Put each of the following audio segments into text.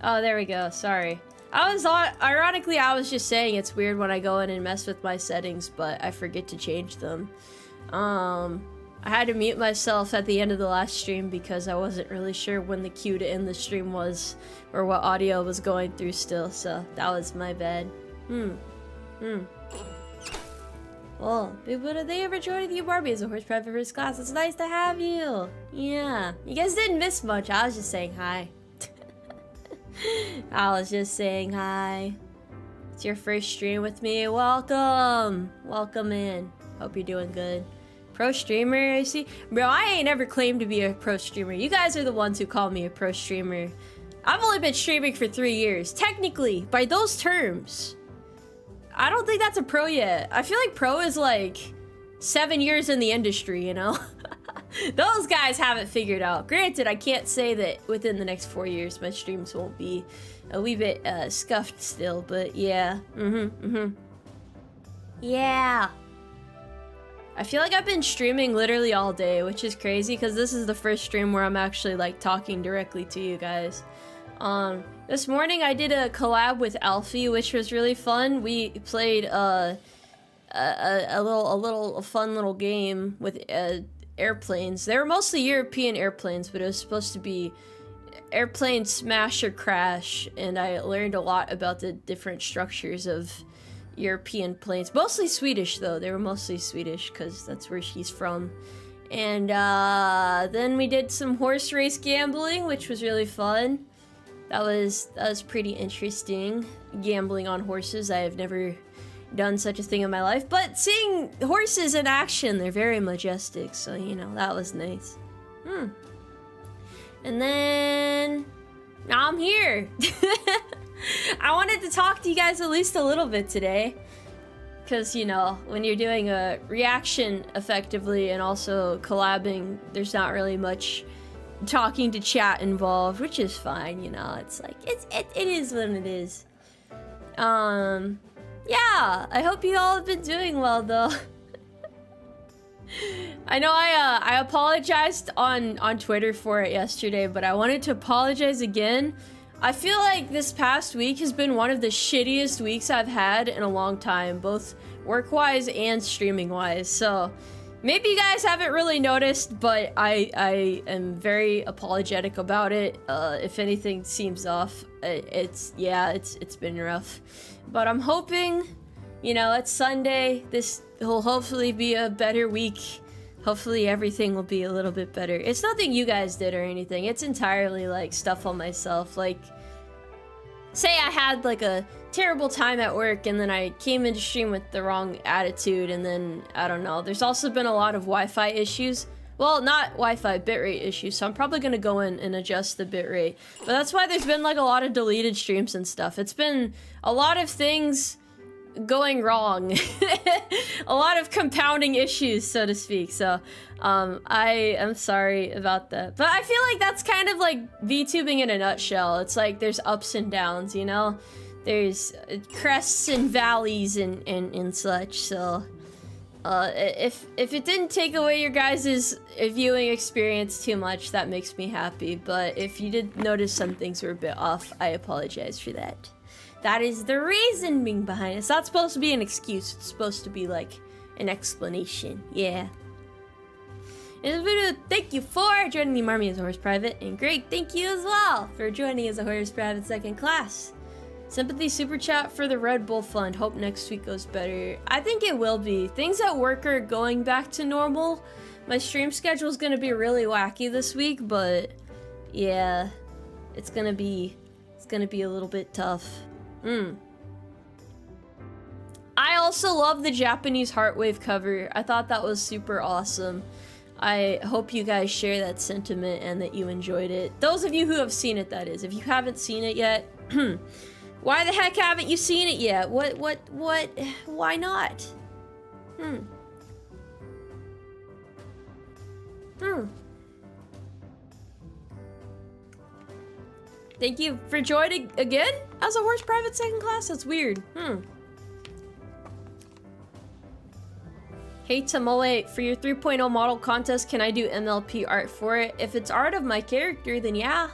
Oh, there we go. Sorry. Ironically, I was just saying it's weird when I go in and mess with my settings, but I forget to change them. I had to mute myself at the end of the last stream because I wasn't really sure when the cue to end the stream was, or what audio was going through still, so that was my bad. Well, did they ever join the Umarmy as a horse private first class? It's nice to have you. Yeah, you guys didn't miss much. I was just saying hi. I was just saying hi. It's your first stream with me. Welcome. Welcome in. Hope you're doing good. Pro streamer, I see. Bro, I ain't ever claimed to be a pro streamer. You guys are the ones who call me a pro streamer. I've only been streaming for 3 years. Technically, by those terms. I don't think that's a pro yet. I feel like pro is like 7 years in the industry, you know? Those guys haven't figured out. Granted, I can't say that within the next 4 years my streams won't be a wee bit scuffed still, but yeah. Yeah. I feel like I've been streaming literally all day, which is crazy because this is the first stream where I'm actually like talking directly to you guys. This morning I did a collab with Alfie, which was really fun. We played a fun little game with airplanes. They were mostly European airplanes, but it was supposed to be airplane smash or crash, and I learned a lot about the different structures of European planes. Mostly Swedish though. They were mostly Swedish because that's where she's from. And then we did some horse race gambling, which was really fun. That was pretty interesting. Gambling on horses. I have never done such a thing in my life, but seeing horses in action, they're very majestic, so you know, that was nice. And then now I'm here. I wanted to talk to you guys at least a little bit today, because you know, when you're doing a reaction effectively and also collabing, there's not really much talking to chat involved, which is fine, you know. It's like it is what it is. Yeah, I hope you all have been doing well though. I know I apologized on Twitter for it yesterday, but I wanted to apologize again. I feel like this past week has been one of the shittiest weeks I've had in a long time, both work-wise and streaming-wise, so maybe you guys haven't really noticed, but I am very apologetic about it. If anything seems off, it's been rough. But I'm hoping, you know, it's Sunday. This will hopefully be a better week. Hopefully everything will be a little bit better. It's nothing you guys did or anything. It's entirely like stuff on myself. Like, say I had like a terrible time at work and then I came into stream with the wrong attitude, and then I don't know. There's also been a lot of Wi-Fi issues. Well, not Wi-Fi, bitrate issues, so I'm probably gonna go in and adjust the bitrate. But that's why there's been like a lot of deleted streams and stuff. It's been a lot of things going wrong. A lot of compounding issues, so to speak. So I am sorry about that. But I feel like that's kind of like VTubing in a nutshell. It's like there's ups and downs, you know? There's crests and valleys and such, so if it didn't take away your guys' viewing experience too much, that makes me happy. But if you did notice some things were a bit off, I apologize for that. That is the reasoning behind it. It's not supposed to be an excuse, it's supposed to be like an explanation. Yeah. In this video, thank you for joining the Umarmy as a horse private, and Greg, thank you as well for joining as a horse private second class. Sympathy super chat for the Red Bull Fund. Hope next week goes better. I think it will be. Things at work are going back to normal. My stream schedule is going to be really wacky this week, but yeah, it's going to be a little bit tough. I also love the Japanese Heartwave cover. I thought that was super awesome. I hope you guys share that sentiment and that you enjoyed it. Those of you who have seen it, that is. If you haven't seen it yet, why the heck haven't you seen it yet? What, why not? Thank you for joining again as a horse private second class? That's weird. Hey Tomoe, for your 3.0 model contest, can I do MLP art for it? If it's art of my character, then yeah.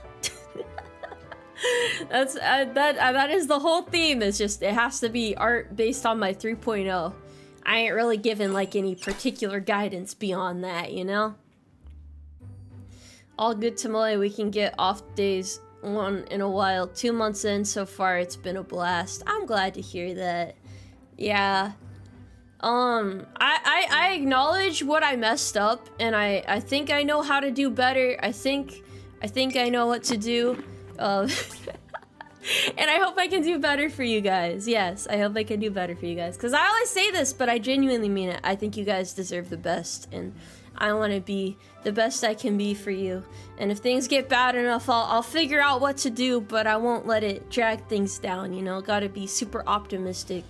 That is the whole theme. It's just it has to be art based on my 3.0. I ain't really given like any particular guidance beyond that, you know? All good, Tomoe. We can get off days one in a while. 2 months in so far, it's been a blast. I'm glad to hear that. Yeah. I acknowledge what I messed up, and I think I know how to do better. I think I know what to do. And I hope I can do better for you guys. Yes, I hope I can do better for you guys. Because I always say this, but I genuinely mean it. I think you guys deserve the best, and I want to be the best I can be for you. And if things get bad enough, I'll figure out what to do, but I won't let it drag things down, you know? Gotta be super optimistic.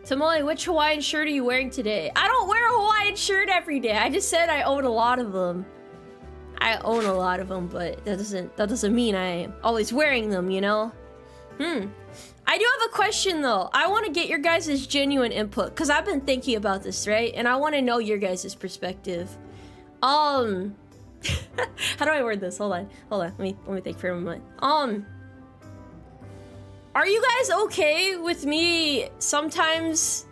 Tomoe, which Hawaiian shirt are you wearing today? I don't wear a Hawaiian shirt every day. I just said I own a lot of them. I own a lot of them, but that doesn't mean I'm always wearing them, you know? I do have a question though. I want to get your guys' genuine input because I've been thinking about this, right? And I want to know your guys' perspective. How do I word this? Hold on. Let me think for a moment. Are you guys okay with me sometimes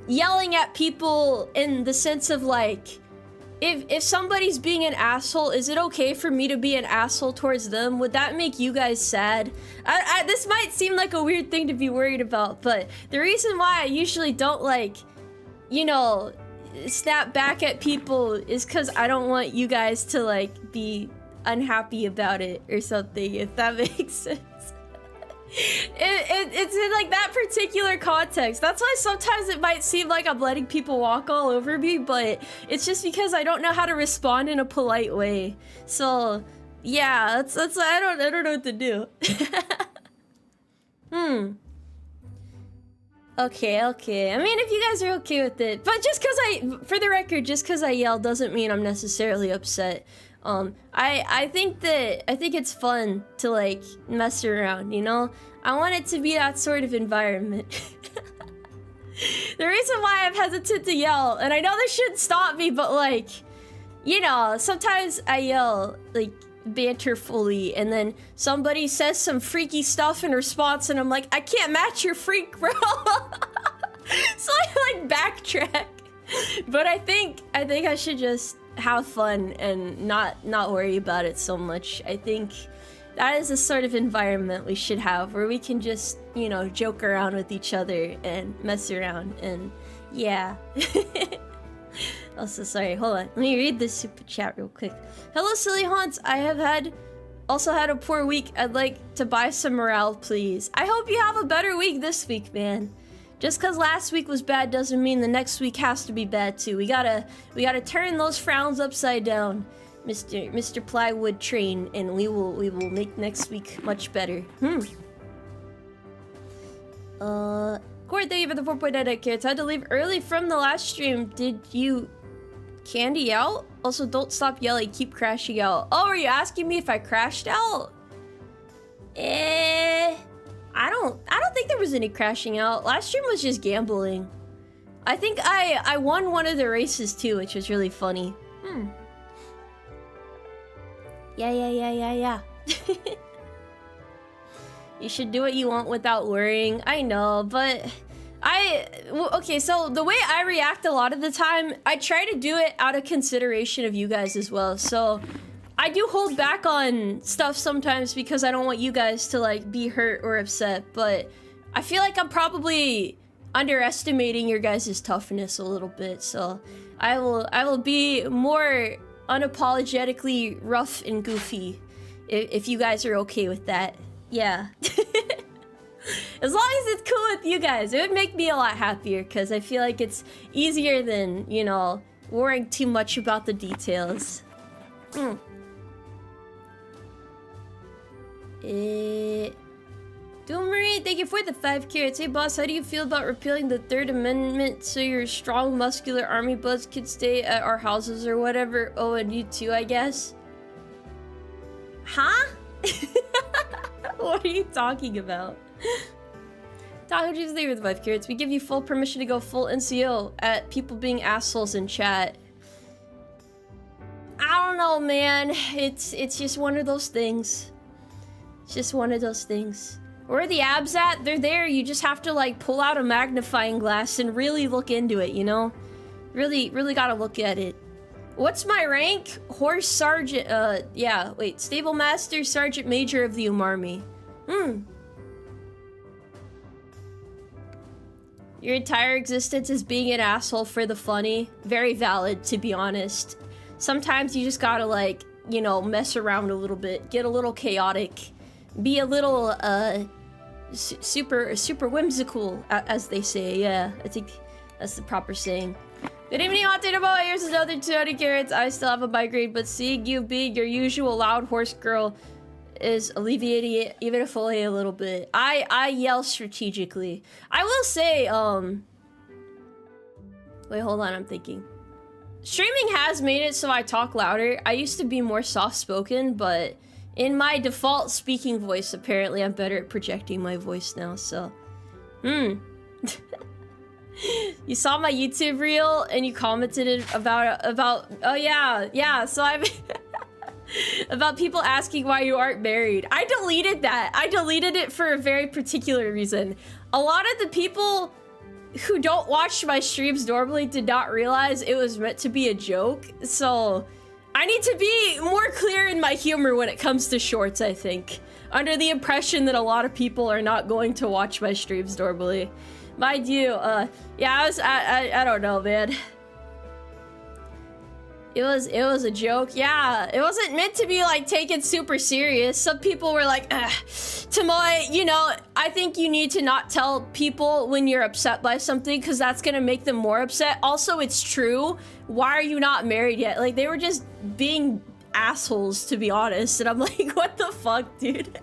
yelling at people in the sense of like, if somebody's being an asshole, is it okay for me to be an asshole towards them? Would that make you guys sad? This might seem like a weird thing to be worried about, but the reason why I usually don't like, you know, snap back at people is because I don't want you guys to like be unhappy about it or something, if that makes sense. It's in like that particular context. That's why sometimes it might seem like I'm letting people walk all over me, but it's just because I don't know how to respond in a polite way. So yeah, that's I don't know what to do. Okay. I mean, if you guys are okay with it, but just because for the record, just because I yell doesn't mean I'm necessarily upset. I think it's fun to like mess around, you know? I want it to be that sort of environment. The reason why I'm hesitant to yell, and I know this shouldn't stop me, but like, you know, sometimes I yell like banterfully and then somebody says some freaky stuff in response and I'm like, I can't match your freak, bro. So I like backtrack. But I think I should just have fun and not worry about it so much. I think that is the sort of environment we should have where we can just, you know, joke around with each other and mess around, and yeah. Also, sorry, hold on. Let me read this super chat real quick. Hello, Silly Haunts. I have also had a poor week. I'd like to buy some morale, please. I hope you have a better week this week, man. Just because last week was bad doesn't mean the next week has to be bad too. We gotta turn those frowns upside down, Mr. Plywood Train, and we will make next week much better. Corey, thank you for the 4.9 carrots. I had to leave early from the last stream. Did you candy out? Also, don't stop yelling. Keep crashing out. Oh, are you asking me if I crashed out? I don't think there was any crashing out. Last stream was just gambling. I think I won one of the races too, which was really funny. Yeah. You should do what you want without worrying. I know, but okay, so the way I react a lot of the time, I try to do it out of consideration of you guys as well. So I do hold back on stuff sometimes because I don't want you guys to like be hurt or upset, but I feel like I'm probably underestimating your guys' toughness a little bit, so I will be more unapologetically rough and goofy if you guys are okay with that. Yeah. As long as it's cool with you guys, it would make me a lot happier because I feel like it's easier than, you know, worrying too much about the details. Umarmy, thank you for the 5 carrots. Hey boss, how do you feel about repealing the 3rd Amendment so your strong, muscular army buds could stay at our houses or whatever? Oh, and you too, I guess? Huh? What are you talking about? Taco Juice, thank you for the 5 carrots. We give you full permission to go full NCO at people being assholes in chat. I don't know, man. It's just one of those things. It's just one of those things. Where are the abs at? They're there. You just have to like pull out a magnifying glass and really look into it, you know? Really gotta look at it. What's my rank? Horse Sergeant, yeah, wait. Stable Master, Sergeant Major of the Umarmy. Your entire existence is being an asshole for the funny. Very valid, to be honest. Sometimes you just gotta, like, you know, mess around a little bit. Get a little chaotic. Be a little, super whimsical, as they say. Yeah, I think that's the proper saying. Good evening, Hot Tomoe. Here's another 200 carrots. I still have a migraine, but seeing you being your usual loud horse girl is alleviating it even if only a little bit. I yell strategically. I will say, wait, hold on, I'm thinking. Streaming has made it so I talk louder. I used to be more soft-spoken, but in my default speaking voice, apparently I'm better at projecting my voice now, so... You saw my YouTube reel and you commented about oh yeah, so I've about people asking why you aren't married. I deleted that. I deleted it for a very particular reason. A lot of the people who don't watch my streams normally did not realize it was meant to be a joke, so I need to be more clear in my humor when it comes to shorts, I think. Under the impression that a lot of people are not going to watch my streams normally. Mind you, yeah, I don't know, man. It was a joke. Yeah, it wasn't meant to be, like, taken super serious. Some people were like, Tomoe, you know, I think you need to not tell people when you're upset by something because that's gonna make them more upset. Also, it's true. Why are you not married yet? Like, they were just being assholes, to be honest. And I'm like, what the fuck, dude?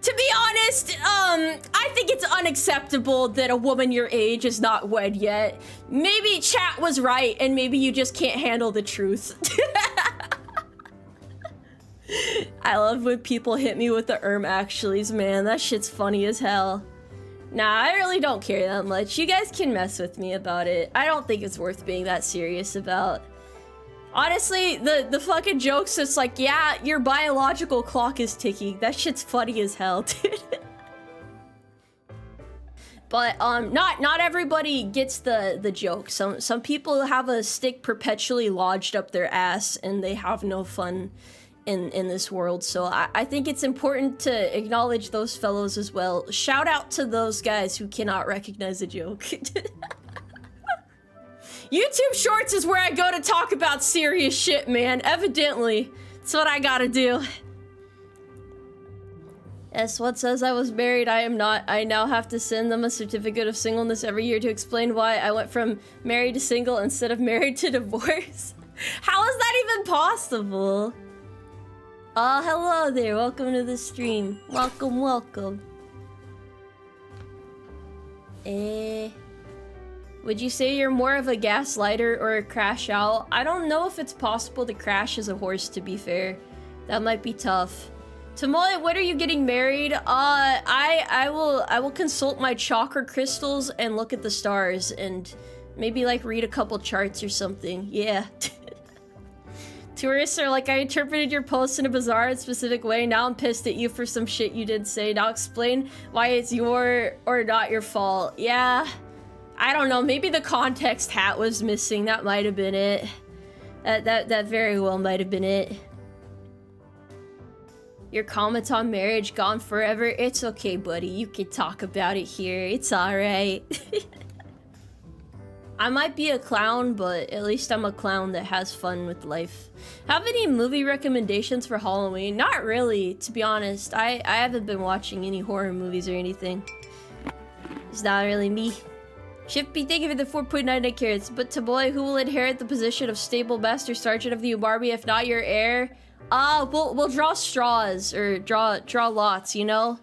To be honest, I think it's unacceptable that a woman your age is not wed yet. Maybe chat was right, and maybe you just can't handle the truth. I love when people hit me with the actuallys, man. That shit's funny as hell. Nah, I really don't care that much. You guys can mess with me about it. I don't think it's worth being that serious about. Honestly, the fucking jokes, it's like, yeah, your biological clock is ticking. That shit's funny as hell, dude. But, not everybody gets the joke. Some people have a stick perpetually lodged up their ass and they have no fun in this world. So I think it's important to acknowledge those fellows as well. Shout out to those guys who cannot recognize a joke. YouTube Shorts is where I go to talk about serious shit, man. Evidently. That's what I gotta do. S1 says I was married. I am not. I now have to send them a certificate of singleness every year to explain why I went from married to single instead of married to divorce. How is that even possible? Oh, hello there. Welcome to the stream. Welcome. Would you say you're more of a gaslighter or a crash out? I don't know if it's possible to crash as a horse, to be fair. That might be tough. Tomoe, when are you getting married? I will consult my chakra crystals and look at the stars and maybe like read a couple charts or something. Yeah. Tourists are like, I interpreted your post in a bizarre and specific way. Now I'm pissed at you for some shit you didn't say. Now explain why it's your or not your fault. Yeah. I don't know, maybe the context hat was missing. That might have been it. That very well might have been it. Your comments on marriage gone forever. It's okay, buddy. You can talk about it here. It's alright. I might be a clown, but at least I'm a clown that has fun with life. Have any movie recommendations for Halloween? Not really, to be honest. I haven't been watching any horror movies or anything. It's not really me. Shippy, thank you for the 4.99 carrots. But Tomoe, who will inherit the position of stable master sergeant of the Umarmy if not your heir? We'll draw straws or draw lots, you know?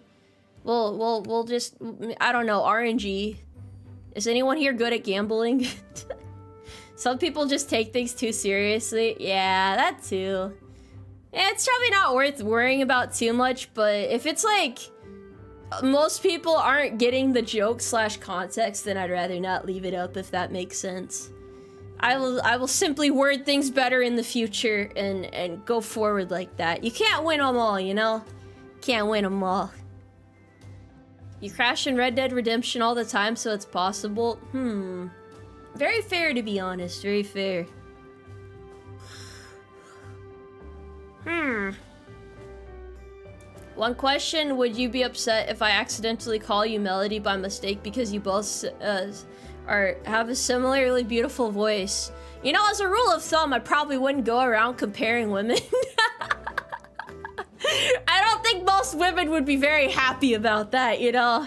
We'll just, I don't know, RNG. Is anyone here good at gambling? Some people just take things too seriously. Yeah, that too. Yeah, it's probably not worth worrying about too much, but if it's like most people aren't getting the joke / context, then I'd rather not leave it up, if that makes sense. I will simply word things better in the future and go forward like that. You can't win them all, you know? Can't win them all. You crash in Red Dead Redemption all the time, so it's possible. Very fair, to be honest. Very fair. One question, would you be upset if I accidentally call you Melody by mistake because you both have a similarly beautiful voice? You know, as a rule of thumb, I probably wouldn't go around comparing women. I don't think most women would be very happy about that, you know?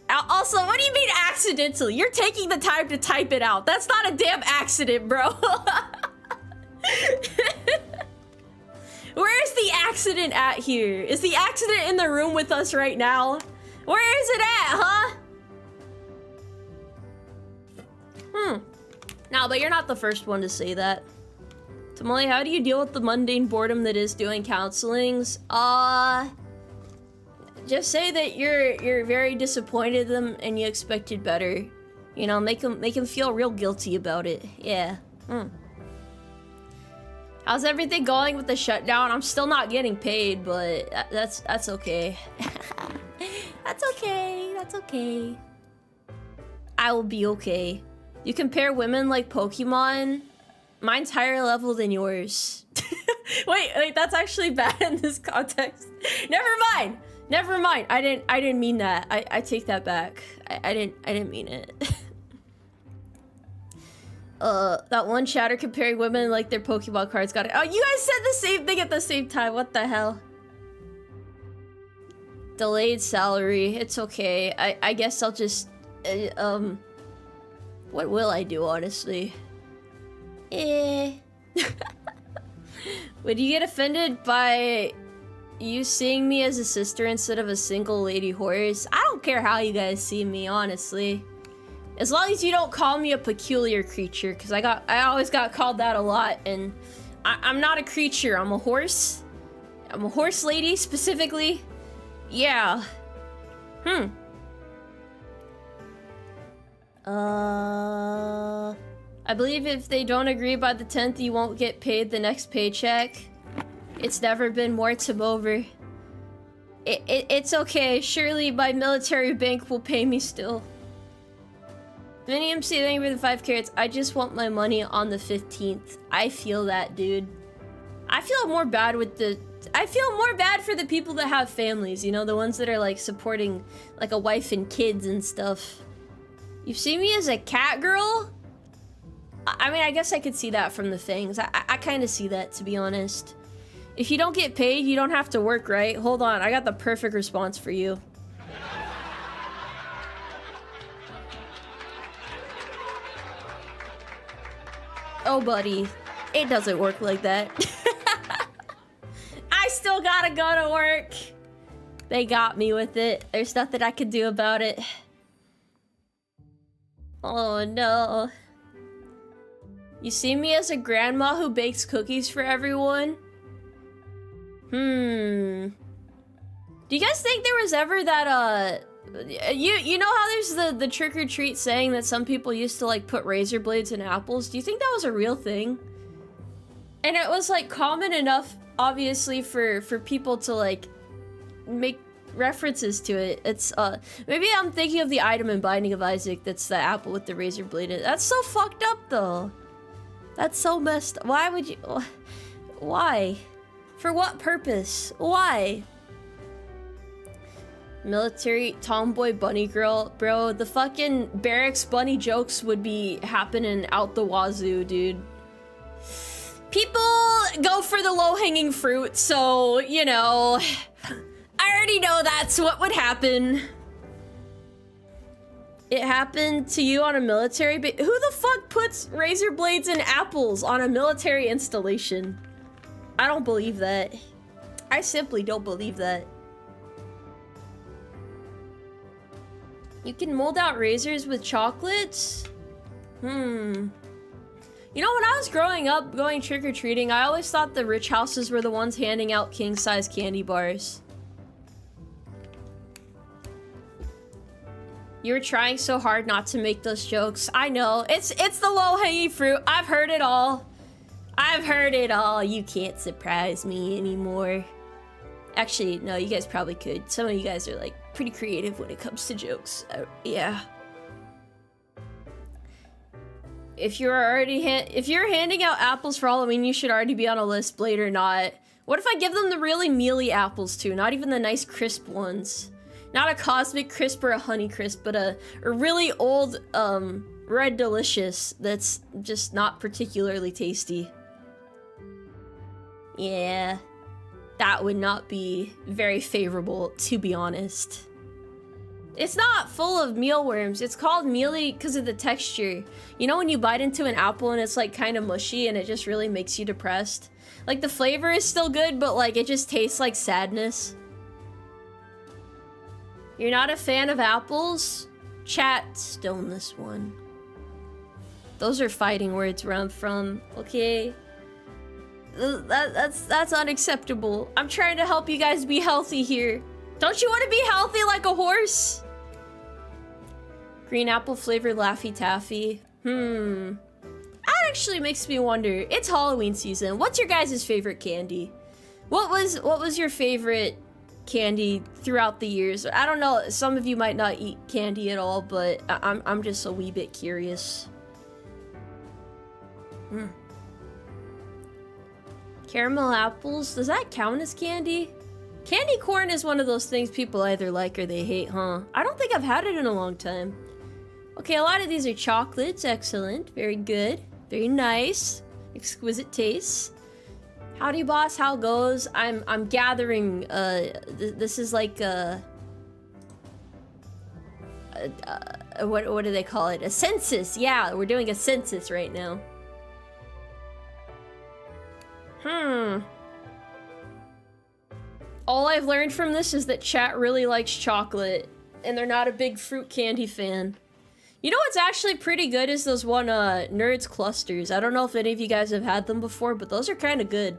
Also, what do you mean accidentally? You're taking the time to type it out. That's not a damn accident, bro. Where is the accident at here? Is the accident in the room with us right now? Where is it at, huh? No, but you're not the first one to say that. Tomoe, how do you deal with the mundane boredom that is doing counselings? Just say that you're very disappointed in them and you expected better. You know, make them feel real guilty about it. Yeah. How's everything going with the shutdown? I'm still not getting paid, but that's okay. That's okay. That's okay. I will be okay. You compare women like Pokemon. Mine's higher level than yours. Wait, that's actually bad in this context. Never mind. Never mind. I didn't mean that. I take that back. I didn't mean it. That one chatter comparing women like their Pokemon cards got it. Oh, you guys said the same thing at the same time. What the hell? Delayed salary. It's okay. I guess I'll just what will I do, honestly? Would you get offended by you seeing me as a sister instead of a single lady horse? I don't care how you guys see me, honestly. As long as you don't call me a peculiar creature, because I always got called that a lot, and I'm not a creature, I'm a horse. I'm a horse lady, specifically. Yeah. I believe if they don't agree by the 10th, you won't get paid the next paycheck. It's never been more over. It's okay. Surely my military bank will pay me still. Mini MC, thank you for the 5 carrots. I just want my money on the 15th. I feel that, dude. I feel more bad for the people that have families, you know, the ones that are like supporting like a wife and kids and stuff. You see me as a cat girl? I mean, I guess I could see that from the things. I kind of see that, to be honest. If you don't get paid, you don't have to work, right? Hold on, I got the perfect response for you. Oh, buddy. It doesn't work like that. I still gotta go to work. They got me with it. There's nothing I can do about it. Oh, no. You see me as a grandma who bakes cookies for everyone? Do you guys think there was ever that, you know how there's the trick-or-treat saying that some people used to, like, put razor blades in apples? Do you think that was a real thing? And it was, like, common enough, obviously, for people to, like, make references to it. It's, maybe I'm thinking of the item in Binding of Isaac that's the apple with the razor blade in it. That's so fucked up, though. That's so messed up. Why would you... Why? For what purpose? Why? Military tomboy bunny girl. Bro, the fucking barracks bunny jokes would be happening out the wazoo, dude. People go for the low-hanging fruit, so, you know... I already know that's what would happen. It happened to you on a military base? Who the fuck puts razor blades and apples on a military installation? I don't believe that. I simply don't believe that. You can mold out razors with chocolates? You know, when I was growing up, going trick-or-treating, I always thought the rich houses were the ones handing out king-size candy bars. You were trying so hard not to make those jokes. I know. It's the low-hanging fruit. I've heard it all. I've heard it all. You can't surprise me anymore. Actually, no, you guys probably could. Some of you guys are, like, pretty creative when it comes to jokes. Yeah. If you're handing out apples for Halloween, you should already be on a list, Blade or not. What if I give them the really mealy apples too? Not even the nice crisp ones. Not a Cosmic Crisp or a Honey Crisp, but a really old, Red Delicious that's just not particularly tasty. Yeah. That would not be very favorable, to be honest. It's not full of mealworms. It's called mealy because of the texture. You know when you bite into an apple and it's like kind of mushy and it just really makes you depressed? Like the flavor is still good, but like it just tastes like sadness. You're not a fan of apples? Chat, stone this one. Those are fighting words where I'm from, okay? That's unacceptable. I'm trying to help you guys be healthy here. Don't you want to be healthy like a horse? Green apple flavored Laffy Taffy. That actually makes me wonder. It's Halloween season. What's your guys' favorite candy? What was your favorite candy throughout the years? I don't know. Some of you might not eat candy at all, but I'm just a wee bit curious. Caramel apples. Does that count as candy? Candy corn is one of those things people either like or they hate, huh? I don't think I've had it in a long time. Okay, a lot of these are chocolates. Excellent. Very good. Very nice. Exquisite taste. Howdy, boss. How goes? I'm gathering. This is like what do they call it? A census. Yeah, we're doing a census right now. All I've learned from this is that chat really likes chocolate, and they're not a big fruit candy fan. You know what's actually pretty good is those Nerds clusters. I don't know if any of you guys have had them before, but those are kind of good.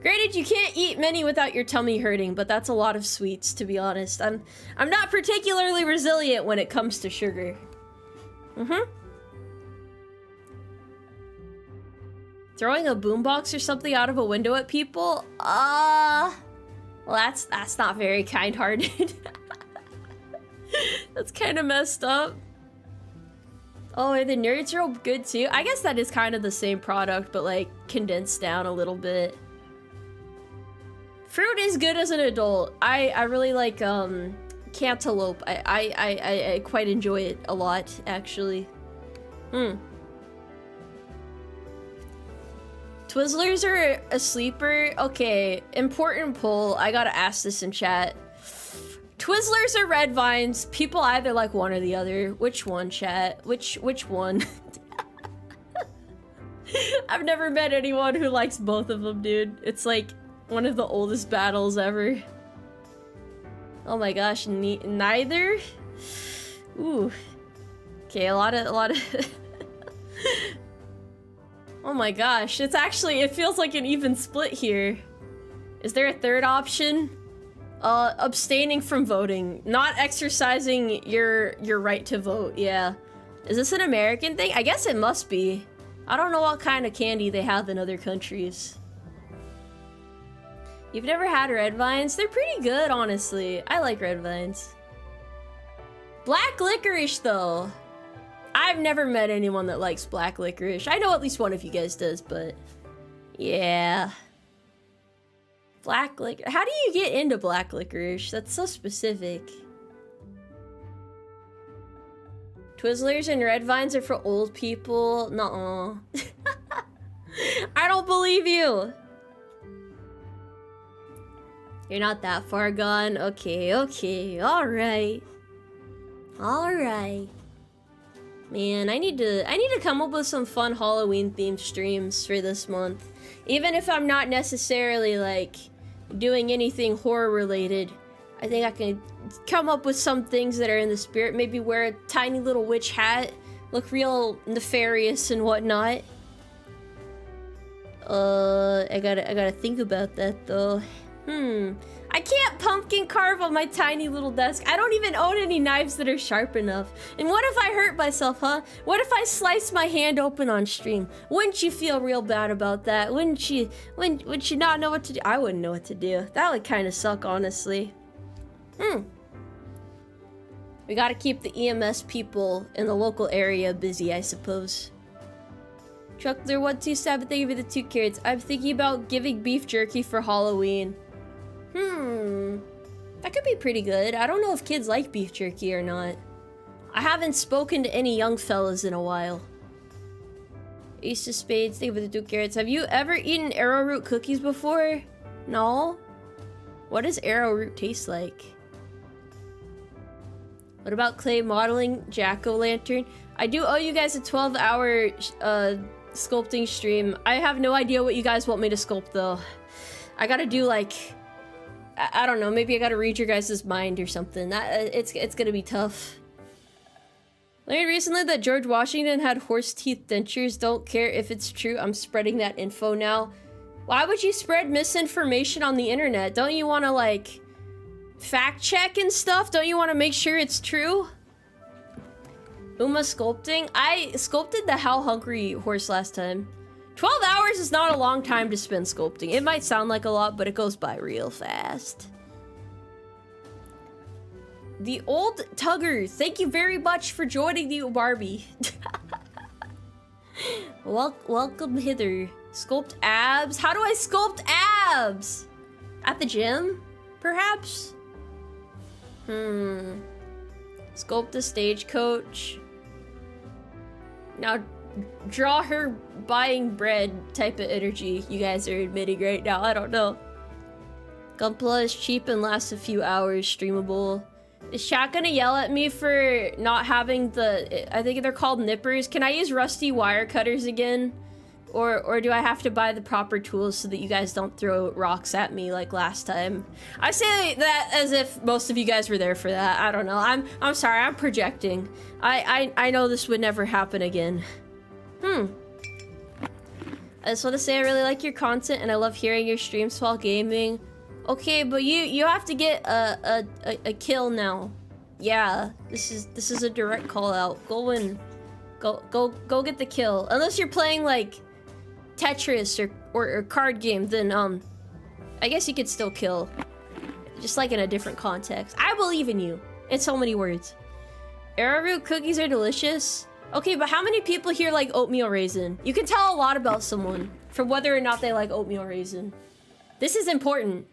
Granted, you can't eat many without your tummy hurting, but that's a lot of sweets, to be honest. I'm not particularly resilient when it comes to sugar. Throwing a boombox or something out of a window at people? Well, that's not very kind-hearted. That's kind of messed up. Oh, are the Nerds real good too? I guess that is kind of the same product, but like condensed down a little bit. Fruit is good as an adult. I really like cantaloupe. I quite enjoy it a lot, actually. Twizzlers are a sleeper? Okay, important poll. I gotta ask this in chat. Twizzlers or Red Vines? People either like one or the other. Which one, chat? Which one? I've never met anyone who likes both of them, dude. It's like one of the oldest battles ever. Oh my gosh, neither? Ooh. Okay, a lot of Oh my gosh, it feels like an even split here. Is there a third option? Abstaining from voting. Not exercising your right to vote, yeah. Is this an American thing? I guess it must be. I don't know what kind of candy they have in other countries. You've never had Red Vines? They're pretty good, honestly. I like Red Vines. Black licorice, though. I've never met anyone that likes black licorice. I know at least one of you guys does, but... yeah. Black licorice. How do you get into black licorice? That's so specific. Twizzlers and Red Vines are for old people. Nuh-uh. I don't believe you. You're not that far gone. Okay, alright. Alright. Man, I need to come up with some fun Halloween themed streams for this month. Even if I'm not necessarily like doing anything horror related, I think I can come up with some things that are in the spirit. Maybe wear a tiny little witch hat, look real nefarious and whatnot. I gotta think about that though. I can't pumpkin carve on my tiny little desk. I don't even own any knives that are sharp enough. And what if I hurt myself, huh? What if I slice my hand open on stream? Wouldn't you feel real bad about that? Wouldn't you not know what to do? I wouldn't know what to do. That would kind of suck, honestly. We gotta keep the EMS people in the local area busy, I suppose. Chuckler 127, thank you for the 2 carrots. I'm thinking about giving beef jerky for Halloween. That could be pretty good. I don't know if kids like beef jerky or not. I haven't spoken to any young fellas in a while. Ace of Spades, thank you for the 2 carrots. Have you ever eaten arrowroot cookies before? No? What does arrowroot taste like? What about clay modeling jack-o'-lantern? I do owe you guys a 12-hour sculpting stream. I have no idea what you guys want me to sculpt though. I gotta do like, I don't know, maybe I gotta read your guys' mind or something. It's gonna be tough. Learned recently that George Washington had horse teeth dentures. Don't care if it's true. I'm spreading that info now. Why would you spread misinformation on the internet? Don't you want to like fact check and stuff? Don't you want to make sure it's true? Uma sculpting? I sculpted the How Hungry horse last time. 12 hours is not a long time to spend sculpting. It might sound like a lot, but it goes by real fast. The Old Tugger, thank you very much for joining the Umarmy. Welcome hither. Sculpt abs? How do I sculpt abs? At the gym? Perhaps? Sculpt the stagecoach. Now, draw her buying bread type of energy you guys are admitting right now. I don't know. Gunpla is cheap and lasts a few hours. Streamable. Is chat gonna yell at me for not having the... I think they're called nippers. Can I use rusty wire cutters again? Or do I have to buy the proper tools so that you guys don't throw rocks at me like last time? I say that as if most of you guys were there for that. I don't know. I'm sorry. I'm projecting. I know this would never happen again. I just want to say I really like your content and I love hearing your streams while gaming. Okay, but you have to get a kill now. Yeah, this is a direct call out. Go get the kill. Unless you're playing like Tetris or card game, then I guess you could still kill. Just like in a different context. I believe in you. In so many words. Arrowroot cookies are delicious. Okay, but how many people here like oatmeal raisin? You can tell a lot about someone from whether or not they like oatmeal raisin. This is important.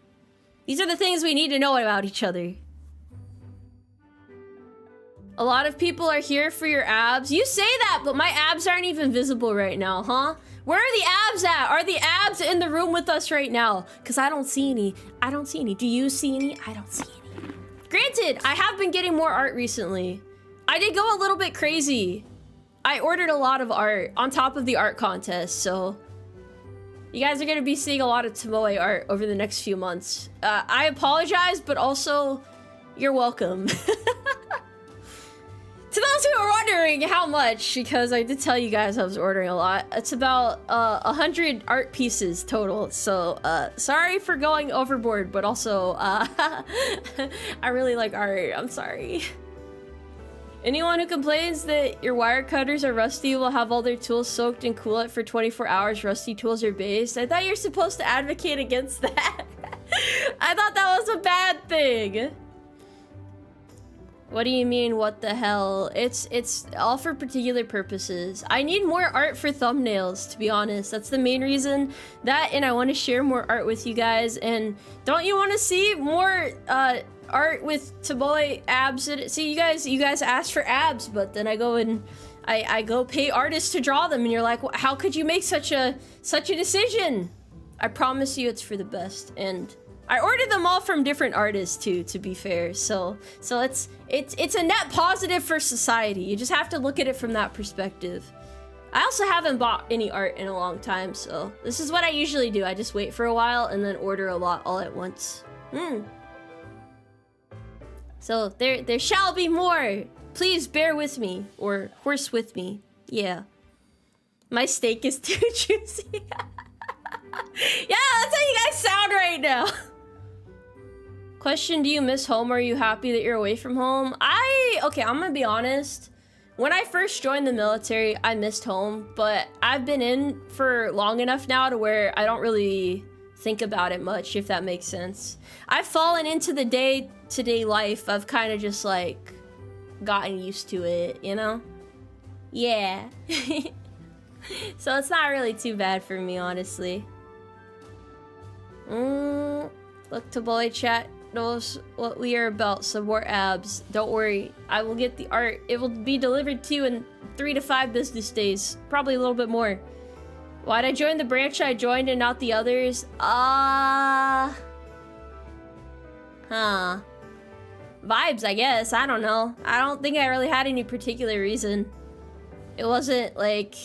These are the things we need to know about each other. A lot of people are here for your abs. You say that, but my abs aren't even visible right now, huh? Where are the abs at? Are the abs in the room with us right now? Because I don't see any. I don't see any. Do you see any? I don't see any. Granted, I have been getting more art recently. I did go a little bit crazy. I ordered a lot of art on top of the art contest, so... You guys are going to be seeing a lot of Tomoe art over the next few months. I apologize, but also, you're welcome. To those who are wondering how much, because I did tell you guys I was ordering a lot, it's about 100 art pieces total. So sorry for going overboard, but also I really like art. I'm sorry. Anyone who complains that your wire cutters are rusty will have all their tools soaked in coolant for 24 hours. Rusty tools are based. I thought you're supposed to advocate against that. I thought that was a bad thing. What do you mean, what the hell? It's all for particular purposes. I need more art for thumbnails, to be honest. That's the main reason. That, and I want to share more art with you guys. And don't you want to see more art with Tomoe abs? See, you guys asked for abs, but then I go and I go pay artists to draw them, and you're like, how could you make such a decision? I promise you, it's for the best. And I ordered them all from different artists too, to be fair. So it's a net positive for society. You just have to look at it from that perspective. I also haven't bought any art in a long time, so this is what I usually do. I just wait for a while and then order a lot all at once. So there shall be more. Please bear with me, or horse with me. Yeah. My steak is too juicy. Yeah, that's how you guys sound right now. Question, do you miss home or are you happy that you're away from home? Okay, I'm gonna be honest. When I first joined the military, I missed home, but I've been in for long enough now to where I don't really think about it much, if that makes sense. I've fallen into the day-to-day life. I've kind of just like gotten used to it, you know? Yeah. So it's not really too bad for me, honestly. Look, Tomboy chat knows what we are about. Some more abs. Don't worry. I will get the art. It will be delivered to you in 3 to 5 business days. Probably a little bit more. Why'd I join the branch I joined and not the others? Huh. Vibes, I guess. I don't know. I don't think I really had any particular reason. It wasn't like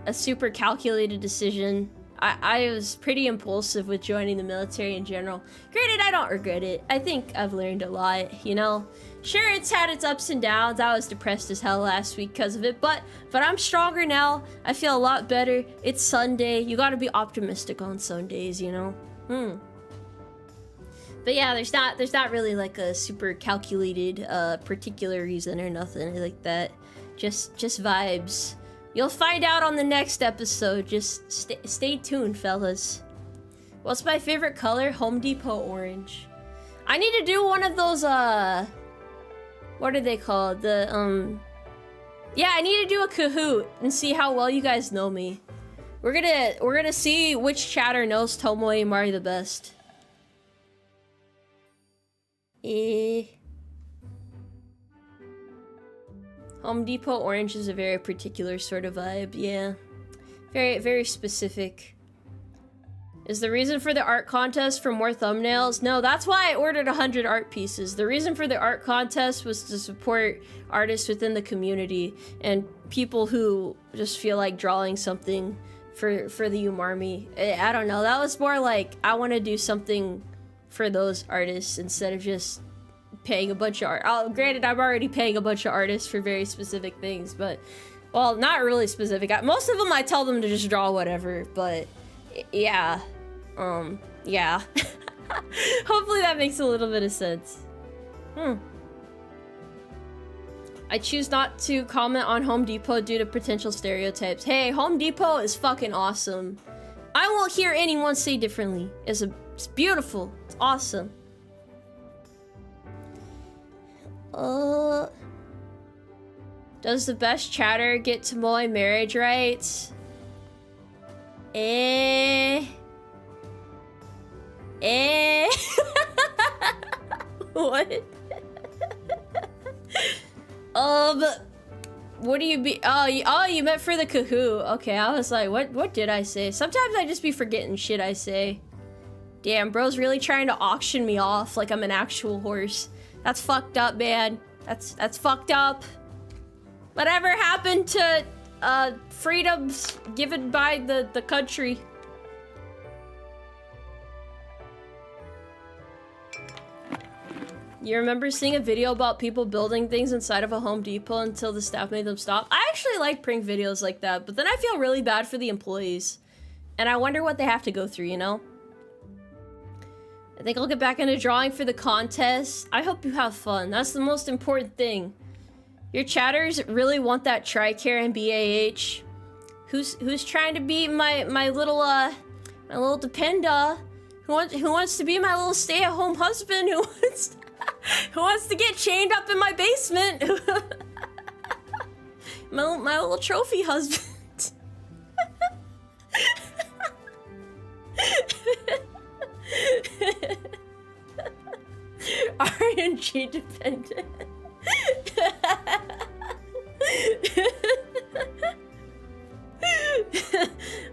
a super calculated decision. I was pretty impulsive with joining the military in general. Granted, I don't regret it. I think I've learned a lot, you know? Sure, it's had its ups and downs. I was depressed as hell last week because of it, but I'm stronger now. I feel a lot better. It's Sunday. You gotta be optimistic on Sundays, you know? But yeah, there's not really like a super calculated particular reason or nothing like that. Just vibes. You'll find out on the next episode. Just stay tuned, fellas. What's my favorite color? Home Depot orange. I need to do one of those, what are they called? Yeah, I need to do a Kahoot and see how well you guys know me. We're gonna see which chatter knows Tomoe Umari the best. Home Depot orange is a very particular sort of vibe, yeah. Very, very specific. Is the reason for the art contest for more thumbnails? No, that's why I ordered 100 art pieces. The reason for the art contest was to support artists within the community and people who just feel like drawing something for the Umarmy. I don't know, that was more like, I want to do something for those artists instead of just paying a bunch of art. Granted, I'm already paying a bunch of artists for very specific things, but, well, not really specific. Most of them I tell them to just draw whatever, but yeah. Yeah. Hopefully that makes a little bit of sense. I choose not to comment on Home Depot due to potential stereotypes. Hey, Home Depot is fucking awesome. I won't hear anyone say differently. It's beautiful. It's awesome. Does the best chatter get Tomoe marriage rights? What? What do you be? Oh, you meant for the Kahoot. Okay, I was like, what did I say? Sometimes I just be forgetting shit I say. Damn, bro's really trying to auction me off like I'm an actual horse. That's fucked up, man. That's fucked up. Whatever happened to freedoms given by the country? You remember seeing a video about people building things inside of a Home Depot until the staff made them stop? I actually like prank videos like that, but then I feel really bad for the employees. And I wonder what they have to go through, you know? I think I'll get back into drawing for the contest. I hope you have fun. That's the most important thing. Your chatters really want that Tricare and BAH. Who's trying to be my little dependa? Who wants to be my little stay-at-home husband? Who wants to get chained up in my basement? my little trophy husband. RNG dependent.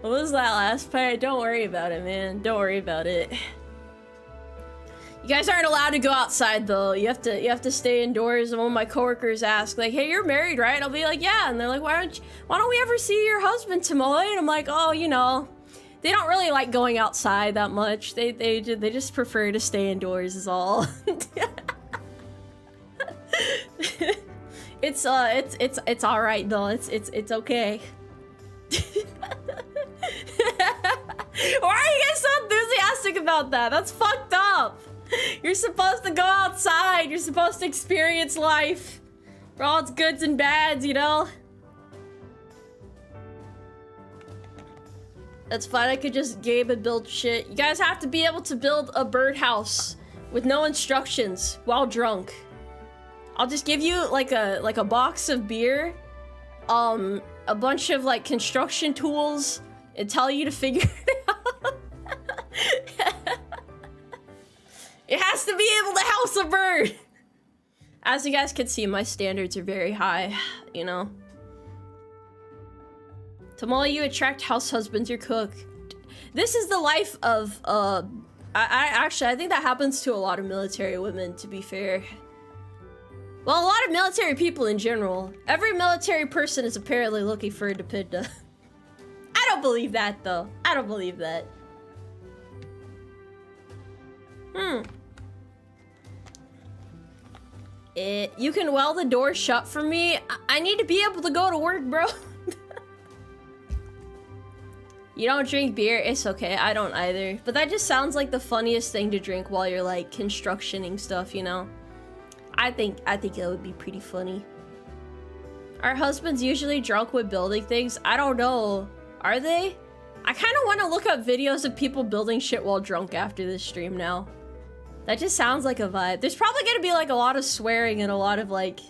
What was that last part? Don't worry about it, man. Don't worry about it. You guys aren't allowed to go outside though. You have to stay indoors. And when my coworkers ask, like, "Hey, you're married, right?" I'll be like, "Yeah." And they're like, "Why don't we ever see your husband, Tomoe?" And I'm like, "Oh, you know, they don't really like going outside that much. They just prefer to stay indoors is all." It's all right though. It's okay. Why are you guys so enthusiastic about that? That's fucked up. You're supposed to go outside. You're supposed to experience life for all its goods and bads, you know? That's fine, I could just game and build shit. You guys have to be able to build a birdhouse with no instructions while drunk. I'll just give you like a box of beer, a bunch of like construction tools, and tell you to figure it out. It has to be able to house a bird. As you guys can see, my standards are very high, you know. Tomoe, you attract house husbands, you cook. This is the life of, I think that happens to a lot of military women, to be fair. Well, a lot of military people in general. Every military person is apparently looking for a dependa. I don't believe that, though. I don't believe that. You can weld the door shut for me? I need to be able to go to work, bro. You don't drink beer? It's okay, I don't either. But that just sounds like the funniest thing to drink while you're like constructioning stuff, you know? I think it would be pretty funny. Are husbands usually drunk with building things? I don't know. Are they? I kind of want to look up videos of people building shit while drunk after this stream now. That just sounds like a vibe. There's probably gonna be like a lot of swearing and a lot of like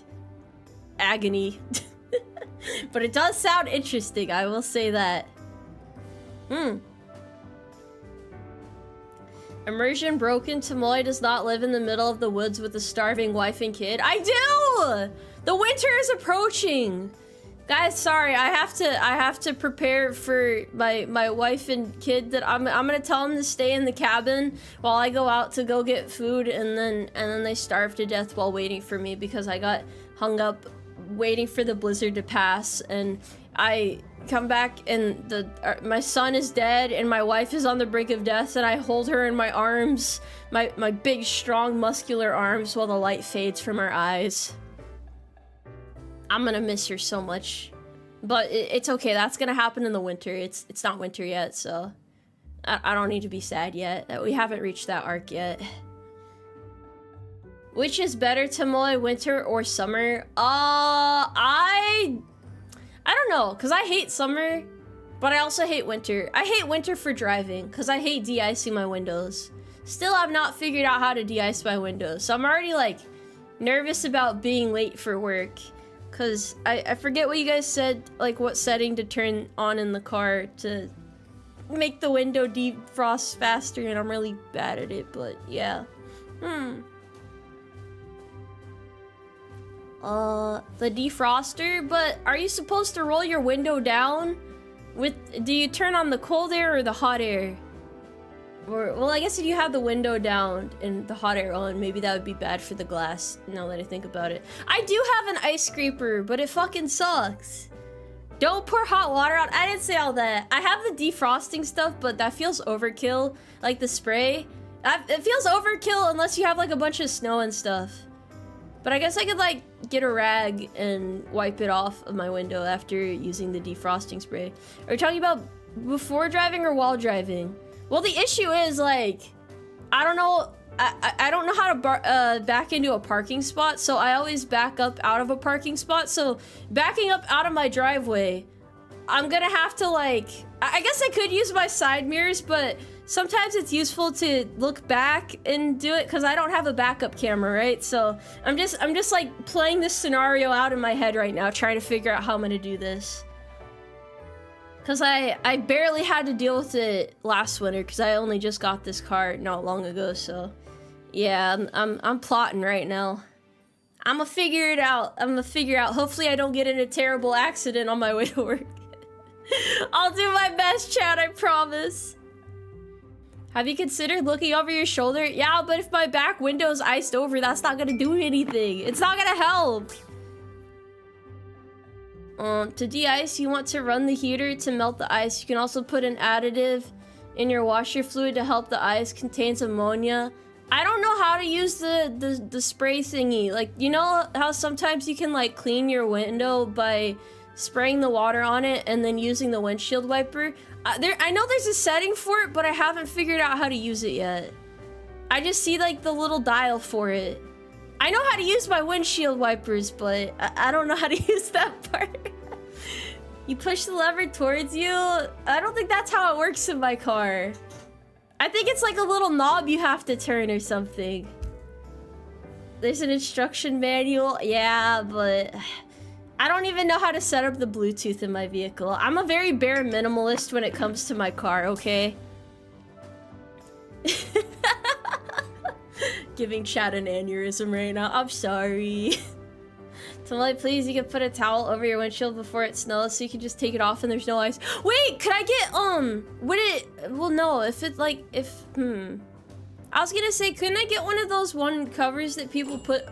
agony. But it does sound interesting, I will say that. Immersion broken. Tomoe does not live in the middle of the woods with a starving wife and kid. I do! The winter is approaching. Guys, sorry, I have to prepare for my wife and kid that I'm gonna tell them to stay in the cabin while I go out to go get food, and then they starve to death while waiting for me because I got hung up waiting for the blizzard to pass, and I come back and my son is dead and my wife is on the brink of death, and I hold her in my arms, my big strong muscular arms, while the light fades from her eyes. I'm gonna miss her so much, but it's okay. That's gonna happen in the winter. It's not winter yet, so I don't need to be sad yet. We haven't reached that arc yet. Which is better, Tomoe, winter or summer? I don't know, cause I hate summer, but I also hate winter. I hate winter for driving, cause I hate de-icing my windows. Still, I've not figured out how to de-ice my windows, so I'm already like nervous about being late for work. Cause I forget what you guys said, like what setting to turn on in the car to make the window defrost faster, and I'm really bad at it, but yeah. The defroster, but are you supposed to roll your window down? Do you turn on the cold air or the hot air? Or, well, I guess if you have the window down and the hot air on, maybe that would be bad for the glass, now that I think about it. I do have an ice scraper, but it fucking sucks. Don't pour hot water out. I didn't say all that. I have the defrosting stuff, but that feels overkill. Like the spray. It feels overkill unless you have like a bunch of snow and stuff. But I guess I could like get a rag and wipe it off of my window after using the defrosting spray. Are you talking about before driving or while driving? Well, the issue is, like, I don't know, I don't know how to back into a parking spot, so I always back up out of a parking spot. So backing up out of my driveway, I'm gonna have to, like, I guess I could use my side mirrors, but sometimes it's useful to look back and do it because I don't have a backup camera, right? So I'm just like playing this scenario out in my head right now, trying to figure out how I'm gonna do this. Cause I barely had to deal with it last winter because I only just got this car not long ago, so yeah, I'm plotting right now. I'm gonna figure it out. Hopefully I don't get in a terrible accident on my way to work. I'll do my best, Chad, I promise. Have you considered looking over your shoulder? Yeah, but if my back window's iced over, that's not gonna do anything. It's not gonna help. To de-ice, you want to run the heater to melt the ice. You can also put an additive in your washer fluid to help the ice. Contains ammonia. I don't know how to use the spray thingy. Like, you know how sometimes you can like clean your window by spraying the water on it and then using the windshield wiper? I know there's a setting for it, but I haven't figured out how to use it yet. I just see like the little dial for it. I know how to use my windshield wipers, but I don't know how to use that part. You push the lever towards you? I don't think that's how it works in my car. I think it's like a little knob you have to turn or something. There's an instruction manual. Yeah, but I don't even know how to set up the Bluetooth in my vehicle. I'm a very bare minimalist when it comes to my car, okay? Giving chat an aneurysm right now. I'm sorry. Tomoe, please, you can put a towel over your windshield before it snows so you can just take it off and there's no ice. Wait, could I get, would it, well, no, if it, like, I was gonna say, couldn't I get one of those covers that people put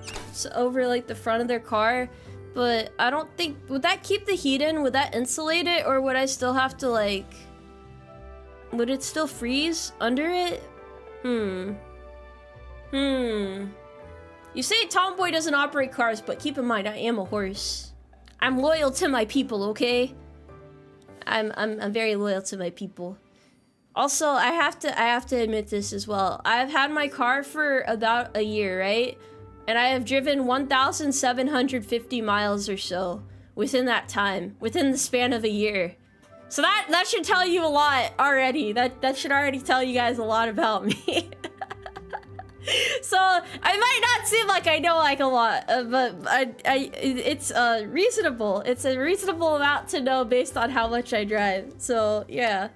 over, like, the front of their car? But I don't think, would that keep the heat in? Would that insulate it? Or would I still have to, like, would it still freeze under it? You say Tomboy doesn't operate cars, but keep in mind, I am a horse. I'm loyal to my people, okay? I'm very loyal to my people. Also, I have to admit this as well. I've had my car for about a year, right? And I have driven 1,750 miles or so within that time, within the span of a year. So that should tell you a lot already. That should already tell you guys a lot about me. So I might not seem like I know like a lot, but it's reasonable. It's a reasonable amount to know based on how much I drive. So yeah,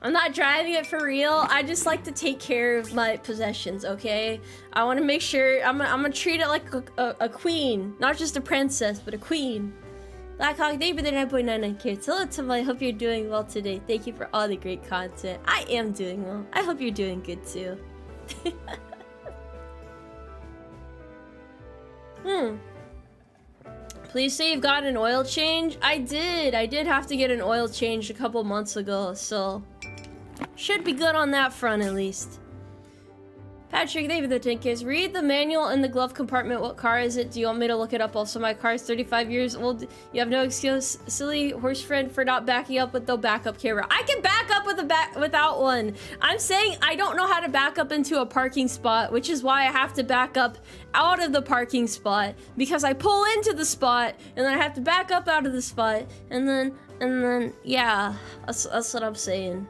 I'm not driving it for real. I just like to take care of my possessions. Okay, I want to make sure I'm gonna treat it like a queen, not just a princess, but a queen. Blackhawk, thank you for the 9.99 carats. Hello, Tomoe. I hope you're doing well today. Thank you for all the great content. I am doing well. I hope you're doing good too. Please say you've got an oil change. I did. I did have to get an oil change a couple months ago, so should be good on that front at least. Patrick, thank you for the 10 Ks. Read the manual in the glove compartment. What car is it? Do you want me to look it up? Also, my car is 35 years old. You have no excuse, silly horse friend, for not backing up with the backup camera. I can back up with without one. I'm saying I don't know how to back up into a parking spot, which is why I have to back up out of the parking spot, because I pull into the spot and then I have to back up out of the spot, and then yeah, that's what I'm saying.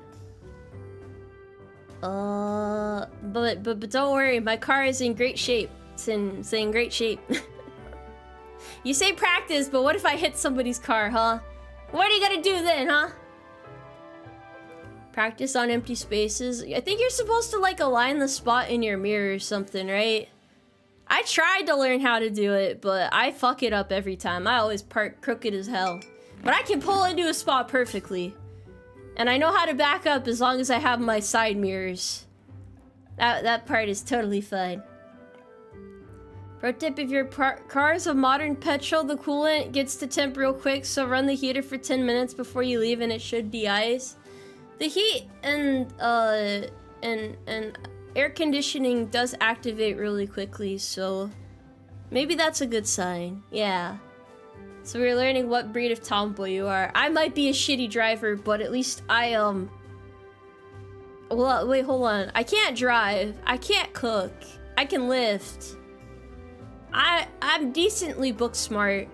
But don't worry, my car is in great shape. It's in great shape. You say practice, but what if I hit somebody's car, huh? What are you gonna do then, huh? Practice on empty spaces. I think you're supposed to like align the spot in your mirror or something, right? I tried to learn how to do it, but I fuck it up every time. I always park crooked as hell. But I can pull into a spot perfectly. And I know how to back up as long as I have my side mirrors. That part is totally fine. Pro tip, if your car is a modern petrol, the coolant gets to temp real quick, so run the heater for 10 minutes before you leave and it should de-ice. The heat and air conditioning does activate really quickly, so maybe that's a good sign. Yeah. So we're learning what breed of tomboy you are. I might be a shitty driver, but at least I, well, wait, hold on. I can't drive. I can't cook. I can lift. I'm decently book smart.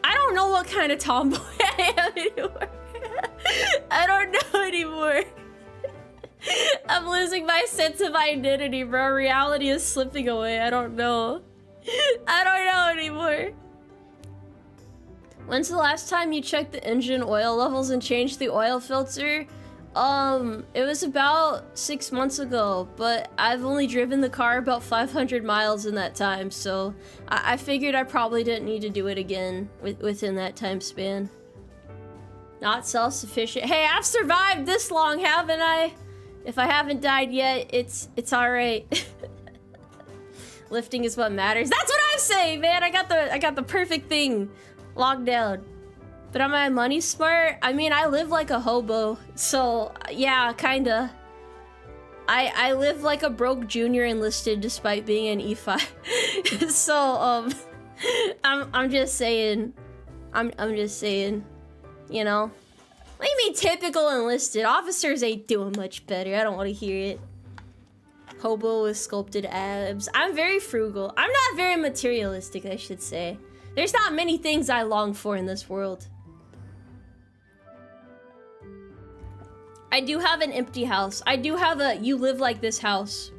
I don't know what kind of tomboy I am anymore. I don't know anymore. I'm losing my sense of identity, bro. Reality is slipping away. I don't know. I don't know anymore. When's the last time you checked the engine oil levels and changed the oil filter? It was about 6 months ago, but I've only driven the car about 500 miles in that time, so I figured I probably didn't need to do it again within that time span. Not self-sufficient. Hey, I've survived this long, haven't I? If I haven't died yet, it's alright. Lifting is what matters. That's what I'm saying, man! I got the perfect thing locked down. But am I money smart? I mean, I live like a hobo, so yeah, kinda. I live like a broke junior enlisted despite being an E5. So I'm just saying. I'm just saying, you know. What do you mean typical enlisted? Officers ain't doing much better. I don't want to hear it. Hobo with sculpted abs. I'm very frugal. I'm not very materialistic, I should say. There's not many things I long for in this world. I do have an empty house. I do have a you live like this house.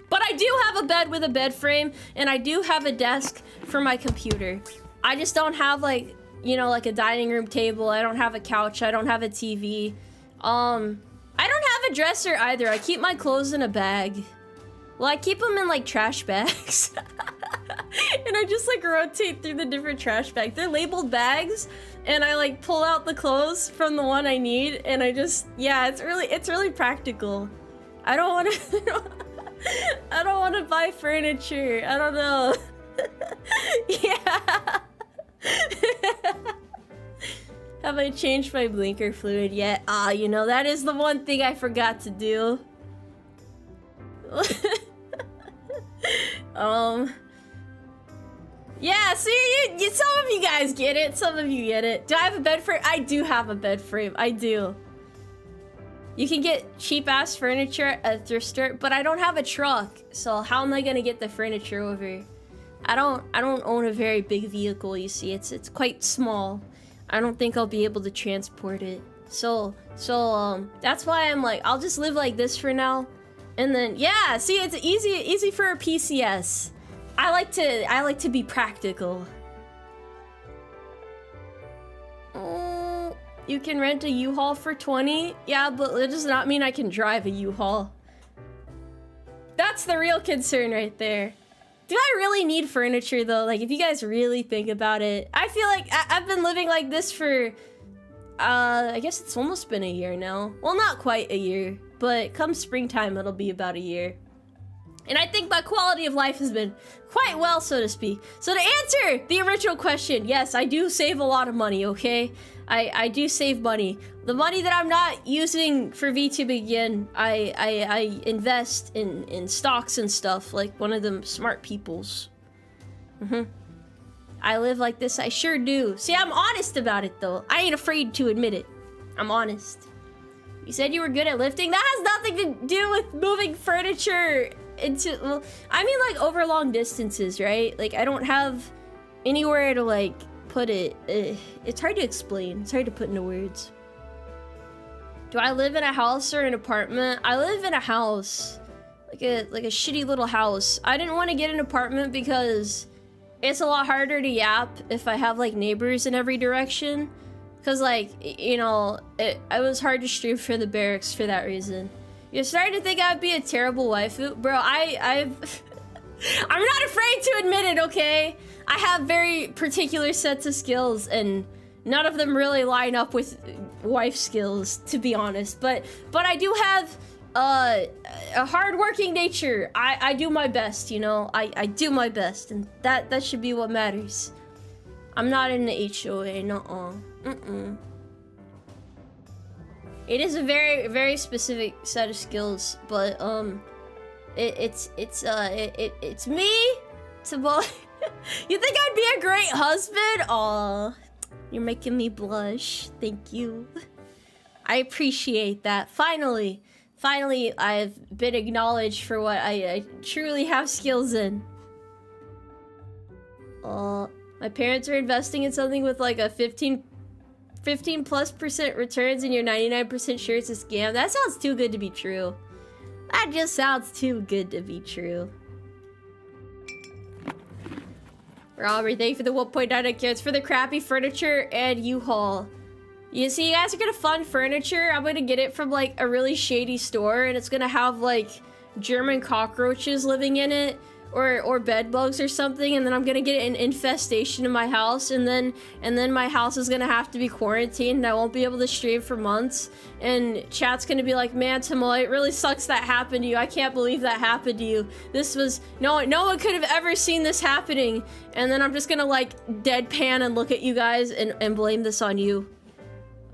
But I do have a bed with a bed frame, and I do have a desk for my computer. I just don't have like, you know, like a dining room table. I don't have a couch. I don't have a TV. I don't have a dresser either. I keep my clothes in a bag. Well, I keep them in like trash bags. And I just like rotate through the different trash bags. They're labeled bags, and I like pull out the clothes from the one I need, and I just, yeah, it's really practical. I don't want to I don't want to buy furniture. I don't know. Yeah. Have I changed my blinker fluid yet? Ah, you know, that is the one thing I forgot to do. Yeah, see, some of you guys get it. Some of you get it. Do I have a bed frame? I do have a bed frame. I do. You can get cheap-ass furniture at a thrift store, but I don't have a truck. So how am I gonna get the furniture over? I don't own a very big vehicle, you see. It's quite small. I don't think I'll be able to transport it. So that's why I'm like, I'll just live like this for now. And then, yeah, see, it's easy for a PCS. I like to be practical. Oh, you can rent a U-Haul for 20? Yeah, but it does not mean I can drive a U-Haul. That's the real concern right there. Do I really need furniture though? Like, if you guys really think about it, I feel like I've been living like this for, I guess it's almost been a year now. Well, not quite a year, but come springtime, it'll be about a year. And I think my quality of life has been quite well, so to speak. So to answer the original question, yes, I do save a lot of money, okay? I do save money. The money that I'm not using for VTube again, I invest in stocks and stuff, like one of them smart peoples. I live like this, I sure do. See, I'm honest about it though. I ain't afraid to admit it. I'm honest. You said you were good at lifting? That has nothing to do with moving furniture into, well, I mean like over long distances, right? Like I don't have anywhere to like put it. It's hard to explain. It's hard to put into words. Do I live in a house or an apartment? I live in a house, like a shitty little house. I didn't want to get an apartment because it's a lot harder to yap if I have like neighbors in every direction. Cause like, you know, it was hard to stream for the barracks for that reason. You're starting to think I'd be a terrible waifu? Bro, I'm not afraid to admit it, okay? I have very particular sets of skills and none of them really line up with wife skills, to be honest. But I do have a hardworking nature. I do my best, you know? I do my best, and that should be what matters. I'm not in the HOA, nuh-uh. It is a very, very specific set of skills, but it's me, Tomoe. You think I'd be a great husband? Aw, you're making me blush. Thank you. I appreciate that. Finally, I've been acknowledged for what I truly have skills in. My parents are investing in something with like a 15+% returns and you're 99% sure it's a scam. That sounds too good to be true. That just sounds too good to be true. Robert, thank you for the 1.9 carrots for the crappy furniture and U-Haul. You see, you guys are gonna fund furniture. I'm gonna get it from like a really shady store and it's gonna have like German cockroaches living in it. Or bed bugs or something, and then I'm gonna get an infestation in my house, and then my house is gonna have to be quarantined, and I won't be able to stream for months, and chat's gonna be like, man, Tomoe, it really sucks that happened to you. I can't believe that happened to you. This was, no one could have ever seen this happening, and then I'm just gonna like deadpan and look at you guys and blame this on you.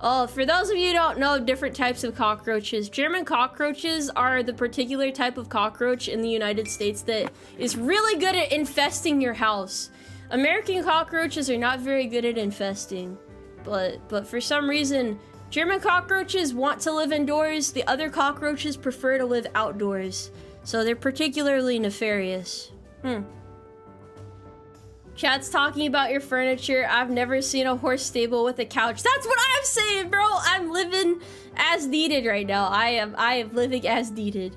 Oh, for those of you who don't know different types of cockroaches, German cockroaches are the particular type of cockroach in the United States that is really good at infesting your house. American cockroaches are not very good at infesting, but for some reason, German cockroaches want to live indoors, the other cockroaches prefer to live outdoors. So they're particularly nefarious. Chat's talking about your furniture. I've never seen a horse stable with a couch. That's what I'm saying, bro. I'm living as needed right now. I am living as needed.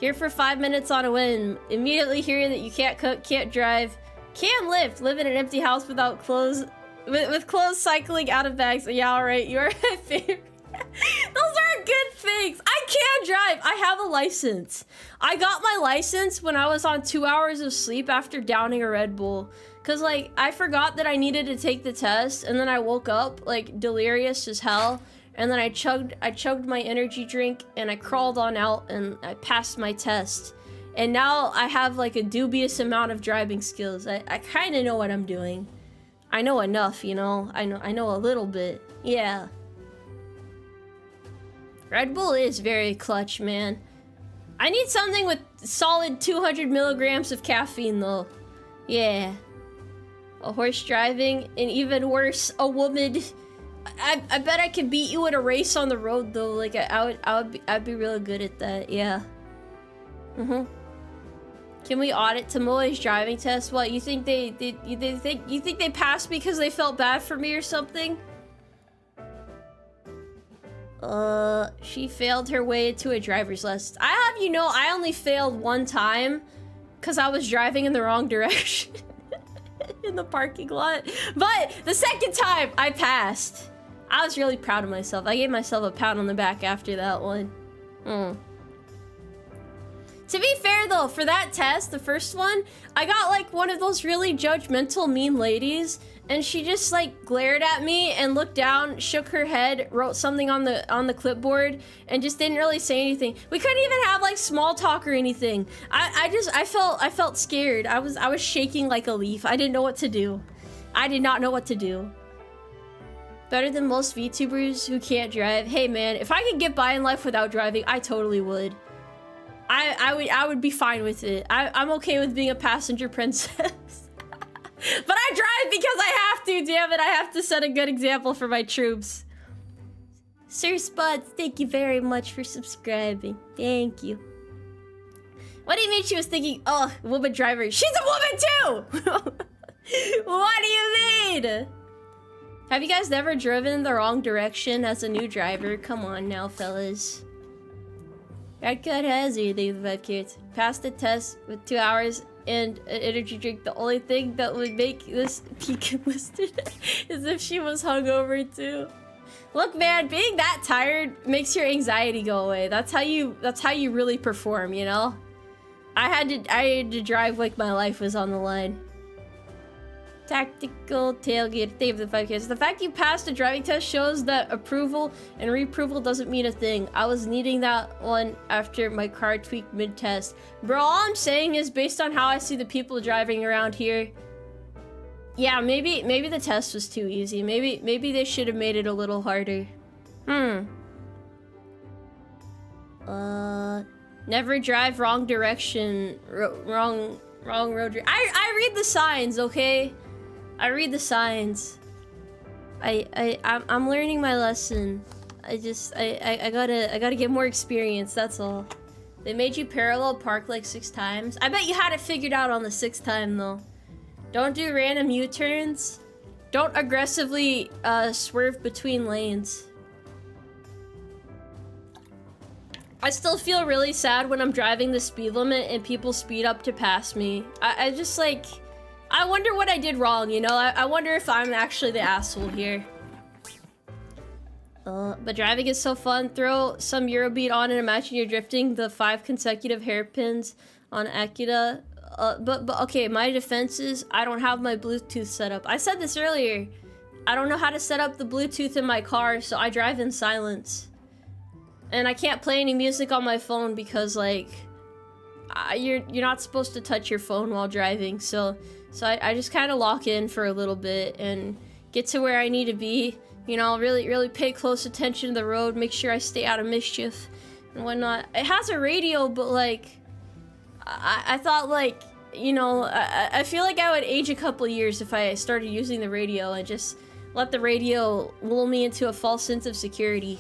Here for 5 minutes on a whim. Immediately hearing that you can't cook, can't drive, can lift. Live in an empty house without clothes, with clothes cycling out of bags. Yeah, alright, you are my favorite. Those are good things. I can drive. I have a license. I got my license when I was on 2 hours of sleep after downing a Red Bull. Cause like, I forgot that I needed to take the test, and then I woke up like delirious as hell. And then I chugged my energy drink, and I crawled on out, and I passed my test. And now I have like a dubious amount of driving skills. I kind of know what I'm doing. I know enough, you know. I know a little bit. Yeah. Red Bull is very clutch, man. I need something with solid 200 milligrams of caffeine, though. Yeah. A horse driving, and even worse, a woman. I bet I could beat you in a race on the road, though. Like I'd be really good at that. Yeah. Can we audit Tomoe's driving test? What, you think you think they passed because they felt bad for me or something? She failed her way to a driver's lesson. I have you know, I only failed one time because I was driving in the wrong direction in the parking lot. But the second time, I passed. I was really proud of myself. I gave myself a pat on the back after that one. To be fair though, for that test, the first one, I got like one of those really judgmental, mean ladies, and she just like glared at me and looked down, shook her head, wrote something on the clipboard, and just didn't really say anything. We couldn't even have like small talk or anything. I felt scared. I was shaking like a leaf. I didn't know what to do. I did not know what to do. Better than most VTubers who can't drive. Hey man, if I could get by in life without driving, I totally would. I would be fine with it. I'm okay with being a passenger princess. But I drive because I have to, damn it. I have to set a good example for my troops. Sir Spots, thank you very much for subscribing. Thank you. What do you mean she was thinking, oh, woman driver? She's a woman too! What do you mean? Have you guys never driven the wrong direction as a new driver? Come on now, fellas. Red Cut has anything with 5 kids. Passed the test with 2 hours and an energy drink. The only thing that would make this peak listed is if she was hungover too. Look, man, being that tired makes your anxiety go away. That's how you really perform, you know? I had to drive like my life was on the line. Tactical tailgate. Thank you for the 5 kids. The fact you passed a driving test shows that approval and reapproval doesn't mean a thing. I was needing that one after my car tweaked mid-test. Bro, all I'm saying is based on how I see the people driving around here. Yeah, maybe the test was too easy. Maybe they should have made it a little harder. Never drive wrong direction. Wrong road. I read the signs, okay? I read the signs. I'm learning my lesson. I gotta get more experience, that's all. They made you parallel park like 6 times. I bet you had it figured out on the 6th time though. Don't do random U-turns. Don't aggressively swerve between lanes. I still feel really sad when I'm driving the speed limit and people speed up to pass me. I just like, I wonder what I did wrong, you know? I wonder if I'm actually the asshole here. But driving is so fun. Throw some Eurobeat on and imagine you're drifting the 5 consecutive hairpins on Akira. But okay, my defense is I don't have my Bluetooth set up. I said this earlier. I don't know how to set up the Bluetooth in my car, so I drive in silence. And I can't play any music on my phone because, like, you're not supposed to touch your phone while driving. So I just kind of lock in for a little bit and get to where I need to be. You know, really pay close attention to the road, make sure I stay out of mischief and whatnot. It has a radio, but, like, I thought, like, you know, I feel like I would age a couple years if I started using the radio and just let the radio lull me into a false sense of security.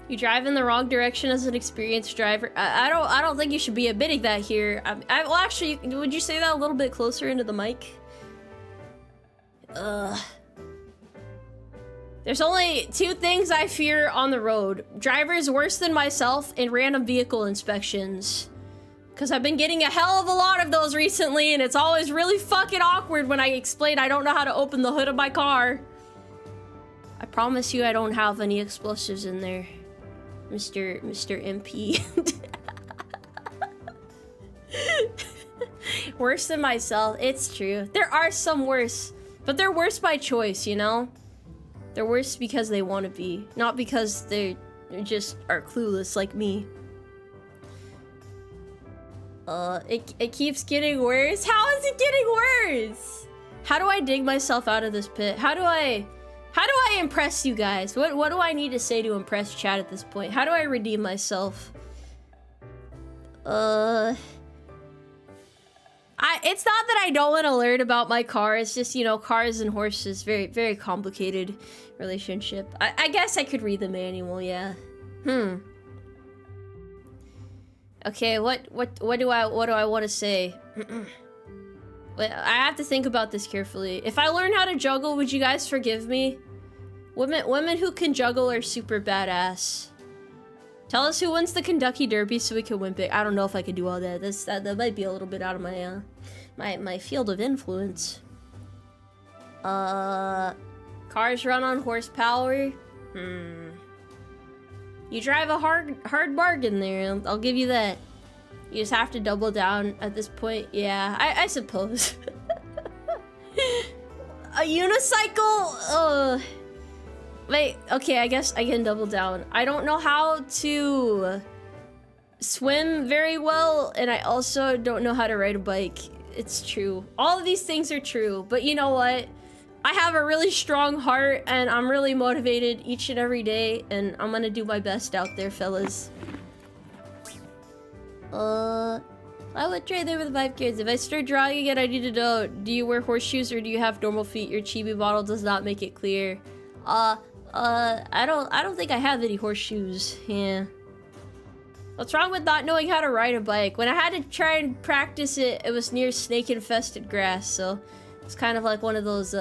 You drive in the wrong direction as an experienced driver. I don't think you should be admitting that here. Well, actually, would you say that a little bit closer into the mic? There's only 2 things I fear on the road: drivers worse than myself and random vehicle inspections. Because I've been getting a hell of a lot of those recently, and it's always really fucking awkward when I explain I don't know how to open the hood of my car. I promise you I don't have any explosives in there, Mr. MP. Worse than myself, it's true. There are some worse, but they're worse by choice, you know? They're worse because they want to be, not because they just are clueless like me. It keeps getting worse. How is it getting worse? How do I dig myself out of this pit? How do I impress you guys? What do I need to say to impress chat at this point? How do I redeem myself? It's not that I don't want to learn about my car. It's just, you know, cars and horses, very, very complicated relationship. I guess I could read the manual, yeah. Okay, what do I want to say? I have to think about this carefully. If I learn how to juggle, would you guys forgive me? Women who can juggle are super badass. Tell us who wins the Kentucky Derby so we can win big. I don't know if I can do all that. That might be a little bit out of my my field of influence. Cars run on horsepower. You drive a hard bargain there. I'll give you that. You just have to double down at this point. Yeah, I suppose. A unicycle? Wait, okay, I guess I can double down. I don't know how to swim very well, and I also don't know how to ride a bike. It's true. All of these things are true, but you know what? I have a really strong heart, and I'm really motivated each and every day, and I'm gonna do my best out there, fellas. I would trade there with 5 kids. If I start drawing again, I need to know, do you wear horseshoes or do you have normal feet? Your chibi model does not make it clear. I don't think I have any horseshoes. Yeah. What's wrong with not knowing how to ride a bike? When I had to try and practice it, it was near snake-infested grass, so it's kind of like one of those,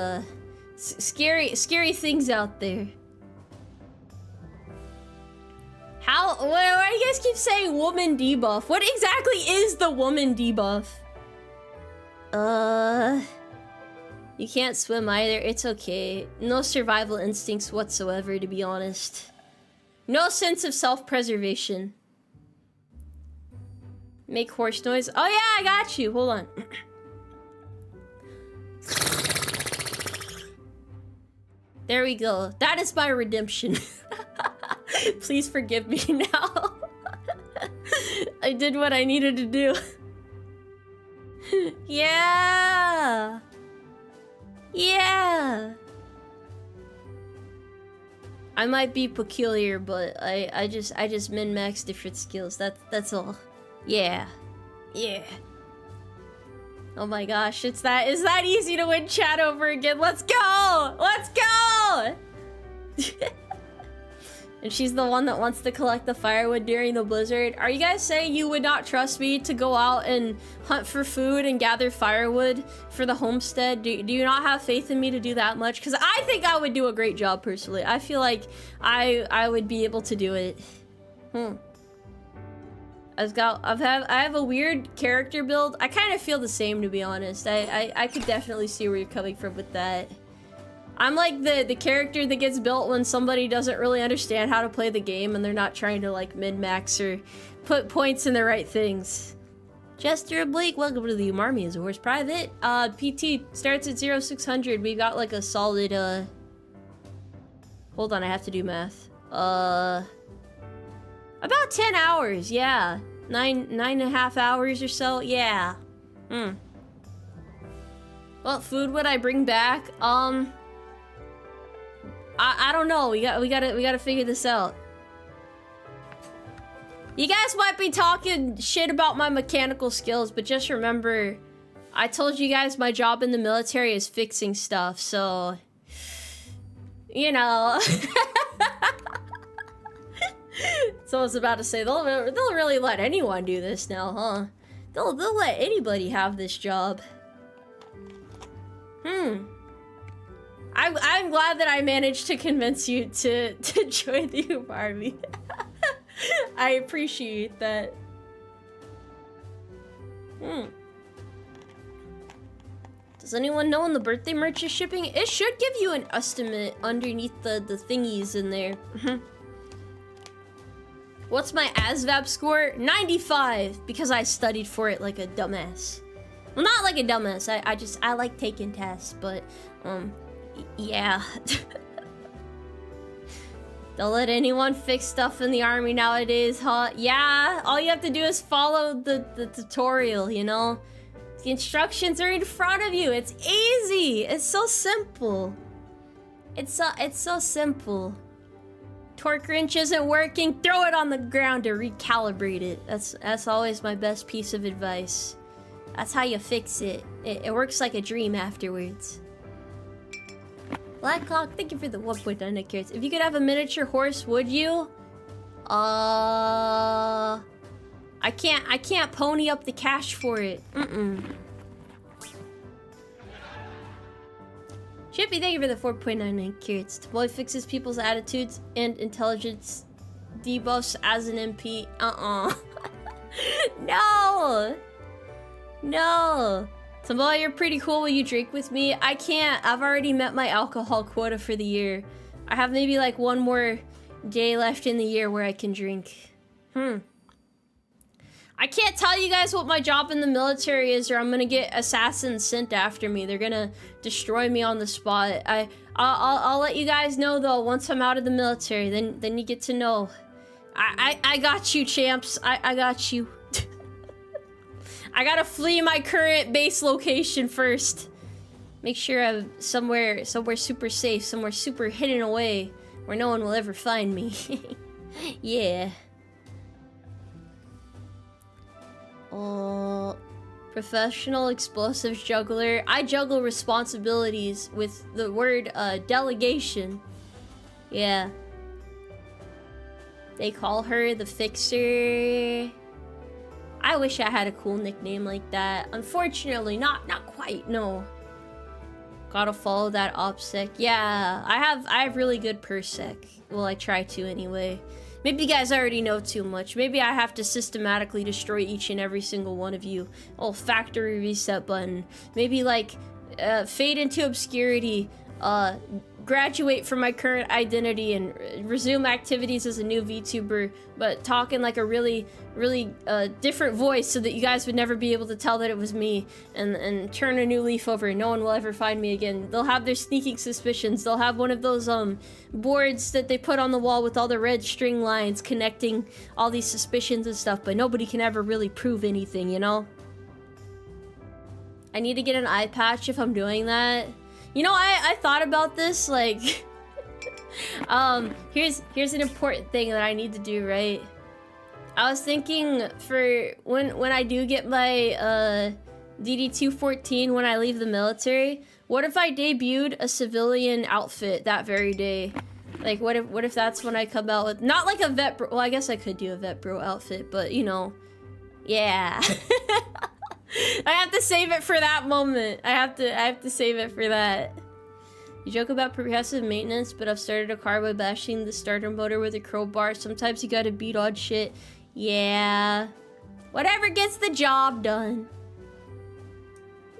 scary things out there. Why do you guys keep saying woman debuff? What exactly is the woman debuff? You can't swim either. It's okay. No survival instincts whatsoever, to be honest. No sense of self-preservation. Make horse noise. Oh yeah, I got you. Hold on. There we go. That is my redemption. Please forgive me now. I did what I needed to do. Yeah. Yeah. I might be peculiar, but I just min-max different skills. That's all. Yeah. Yeah. Oh my gosh, is that easy to win chat over again? Let's go! Let's go! And she's the one that wants to collect the firewood during the blizzard. Are you guys saying you would not trust me to go out and hunt for food and gather firewood for the homestead? Do you not have faith in me to do that much? Because I think I would do a great job personally. I feel like I would be able to do it. I have a weird character build. I kind of feel the same, to be honest. I could definitely see where you're coming from with that. I'm like the character that gets built when somebody doesn't really understand how to play the game and they're not trying to like min-max or put points in the right things. Jester Blake, welcome to the Umarmy as a horse private. PT starts at 0600. We got like a solid hold on, I have to do math. About 10 hours, yeah. 9.5 hours or so, yeah. What food would I bring back? I don't know. We gotta figure this out. You guys might be talking shit about my mechanical skills, but just remember, I told you guys my job in the military is fixing stuff, so... You know... So I was about to say, they'll really let anyone do this now, huh? They'll let anybody have this job. I'm glad that I managed to convince you to join the Umarmy. I appreciate that. Does anyone know when the birthday merch is shipping? It should give you an estimate underneath the thingies in there. What's my ASVAB score? 95, because I studied for it like a dumbass. Well, not like a dumbass. I like taking tests, but yeah. They'll let anyone fix stuff in the army nowadays, huh? Yeah, all you have to do is follow the tutorial, you know? The instructions are in front of you. It's easy. It's so simple. It's so simple. Torque wrench isn't working, throw it on the ground to recalibrate it. That's always my best piece of advice. That's how you fix it. It works like a dream afterwards. Blackhawk, thank you for the 1.9 carrots. If you could have a miniature horse, would you? I can't pony up the cash for it. Chippy, thank you for the 4.99 carrots. Tomoe fixes people's attitudes and intelligence debuffs as an MP. No! No! Tomoe, you're pretty cool. Will you drink with me? I can't. I've already met my alcohol quota for the year. I have maybe like one more day left in the year where I can drink. I can't tell you guys what my job in the military is, or I'm gonna get assassins sent after me. They're gonna destroy me on the spot. I'll let you guys know though once I'm out of the military. Then you get to know. I got you, champs. I got you. I gotta flee my current base location first. Make sure I'm somewhere super safe, somewhere super hidden away, where no one will ever find me. Yeah. Professional explosives juggler. I juggle responsibilities with the word delegation. Yeah. They call her the Fixer. I wish I had a cool nickname like that. Unfortunately, not quite, no. Gotta follow that OPSEC. Yeah, I have really good PERSEC. Well, I try to anyway. Maybe you guys already know too much. Maybe I have to systematically destroy each and every single one of you. Oh, factory reset button. Maybe like fade into obscurity. Graduate from my current identity and resume activities as a new VTuber, but talk in like a really different voice so that you guys would never be able to tell that it was me, and turn a new leaf over and no one will ever find me again. They'll have their sneaking suspicions. They'll have one of those boards that they put on the wall with all the red string lines connecting all these suspicions and stuff, but nobody can ever really prove anything, you know? I need to get an eye patch if I'm doing that. You know, I thought about this, like, here's an important thing that I need to do, right? I was thinking for when I do get my DD-214 when I leave the military, what if I debuted a civilian outfit that very day? Like, what if that's when I come out with, not like a vet bro, well, I guess I could do a vet bro outfit, but you know, yeah. I have to save it for that moment. I have to save it for that. You joke about progressive maintenance, but I've started a car by bashing the starter motor with a crowbar. Sometimes you gotta beat odd shit. Yeah. Whatever gets the job done.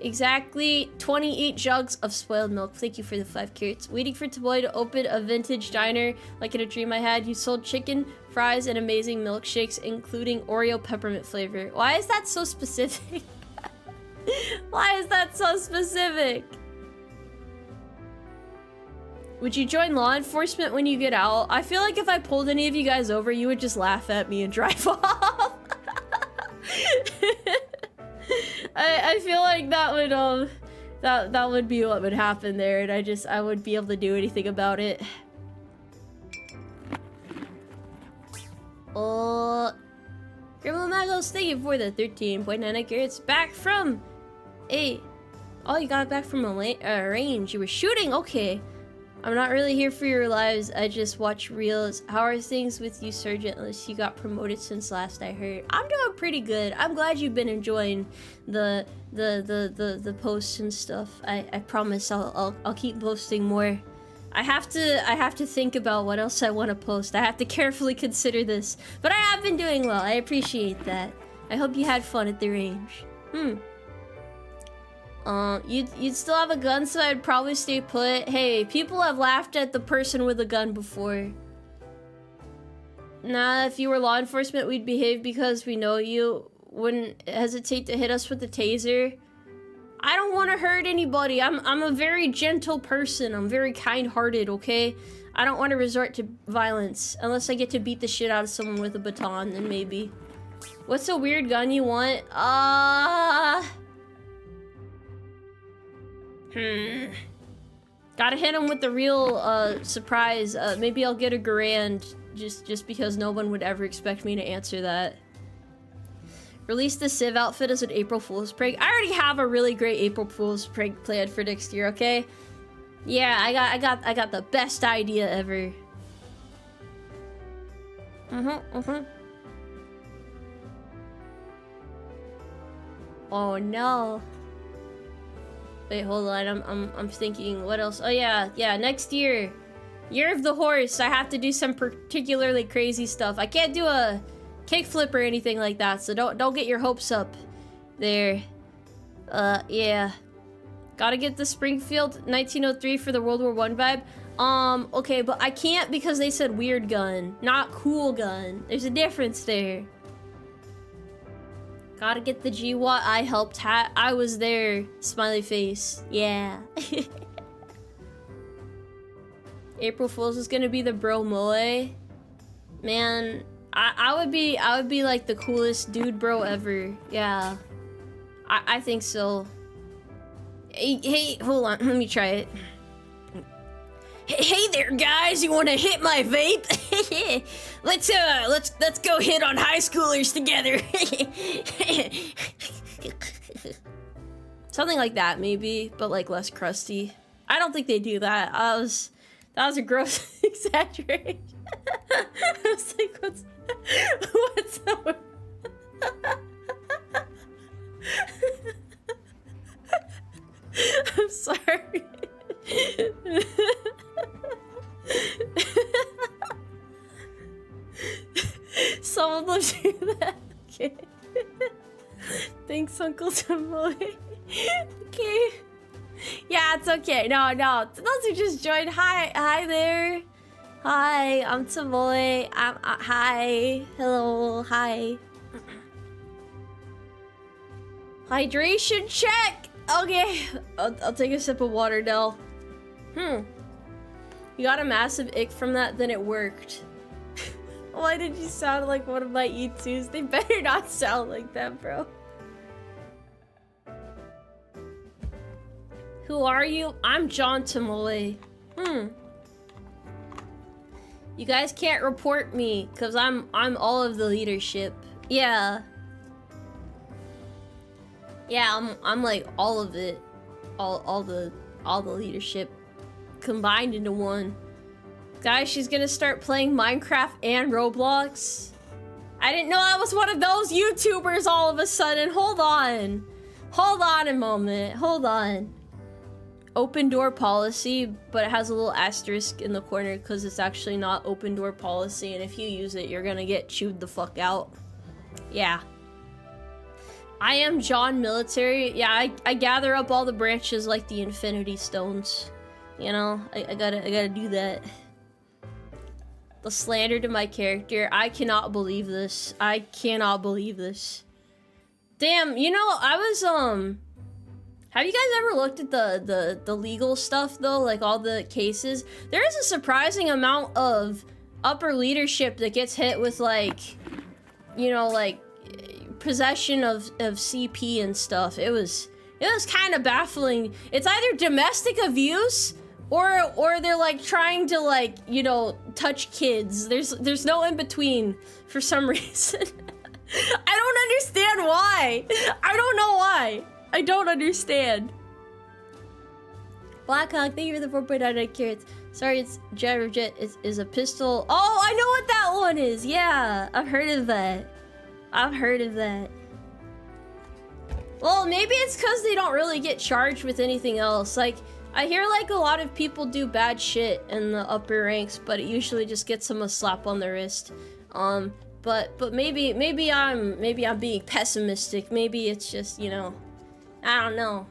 Exactly 28 jugs of spoiled milk. Thank you for the 5 carrots. Waiting for Tomoe to open a vintage diner like in a dream I had. You sold chicken, fries, and amazing milkshakes, including Oreo peppermint flavor. Why is that so specific? Why is that so specific? Would you join law enforcement when you get out? I feel like if I pulled any of you guys over, you would just laugh at me and drive off. I feel like that would that would be what would happen there, and I wouldn't be able to do anything about it. Grandma Magos, thank you for the 13.9 carrots back from Hey. Oh, you got back from a range. You were shooting? Okay. I'm not really here for your lives. I just watch reels. How are things with you, Sergeant? Unless you got promoted since last I heard. I'm doing pretty good. I'm glad you've been enjoying the posts and stuff. I promise I'll keep posting more. I have to think about what else I want to post. I have to carefully consider this. But I have been doing well. I appreciate that. I hope you had fun at the range. You'd still have a gun, so I'd probably stay put. Hey, people have laughed at the person with a gun before. Nah, if you were law enforcement, we'd behave because we know you. Wouldn't hesitate to hit us with the taser. I don't want to hurt anybody. I'm a very gentle person. I'm very kind-hearted, okay? I don't want to resort to violence. Unless I get to beat the shit out of someone with a baton, then maybe. What's a weird gun you want? Gotta hit him with the real surprise. Maybe I'll get a grand just because no one would ever expect me to answer that. Release the Civ outfit as an April Fool's prank. I already have a really great April Fool's prank planned for next year, okay? Yeah, I got the best idea ever. Oh no. Wait, hold on. I'm thinking what else? Oh yeah, next year. Year of the Horse. I have to do some particularly crazy stuff. I can't do a kickflip or anything like that, so don't get your hopes up there. Yeah. Gotta get the Springfield 1903 for the World War I vibe. Okay, but I can't because they said weird gun, not cool gun. There's a difference there. Gotta get the GWAT I helped hat. I was there. Smiley face. Yeah. April Fool's is gonna be the bro moe. Man, I would be like the coolest dude bro ever. Yeah. I think so. Hey, hold on. Let me try it. Hey there, guys! You want to hit my vape? let's go hit on high schoolers together. Something like that, maybe, but like less crusty. I don't think they do that. That was a gross exaggeration. I was like, what's up? I'm sorry. Some of them do that. Okay. Thanks, Uncle Tomoe. Okay. Yeah, it's okay. No. Those who just joined, hi there. Hi, I'm Tomoe. Hi. Hello. Hi. Hydration check. Okay. I'll take a sip of water now. You got a massive ick from that, then it worked. Why did you sound like one of my E2s? They better not sound like that, bro. Who are you? I'm John Tomoe. You guys can't report me, cause I'm all of the leadership. Yeah. Yeah, I'm like all of it. All the leadership combined into one. Guys, she's gonna start playing Minecraft and Roblox. I didn't know I was one of those YouTubers all of a sudden. Hold on a moment. Hold on. Open door policy, but it has a little asterisk in the corner because it's actually not open door policy, and if you use it, you're gonna get chewed the fuck out. Yeah. I am John Military. Yeah, I gather up all the branches like the Infinity Stones. You know, I gotta do that. The slander to my character. I cannot believe this. I cannot believe this. Damn, you know, I was, have you guys ever looked at the legal stuff, though? Like, all the cases? There is a surprising amount of upper leadership that gets hit with, like, you know, like, possession of CP and stuff. It was kind of baffling. It's either domestic abuse or they're like trying to, like, you know, touch kids. There's no in between for some reason. I don't understand why. I don't know why. I don't understand. Blackhawk, thank you for the 4.99 carrots. Sorry, it's Gyrojet is a pistol. Oh, I know what that one is. Yeah, I've heard of that. I've heard of that. Well, maybe it's because they don't really get charged with anything else. Like, I hear like a lot of people do bad shit in the upper ranks, but it usually just gets them a slap on the wrist. But maybe I'm being pessimistic. Maybe it's just, you know, I don't know.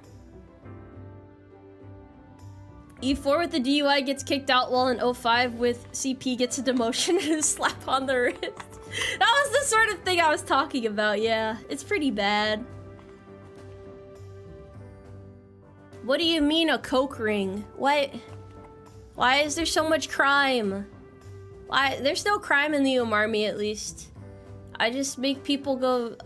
E4 with the DUI gets kicked out, while in 05 with CP gets a demotion and a slap on the wrist. That was the sort of thing I was talking about, yeah. It's pretty bad. What do you mean a coke ring? What? Why is there so much crime? Why? There's no crime in the Umarmy, at least. I just make people go,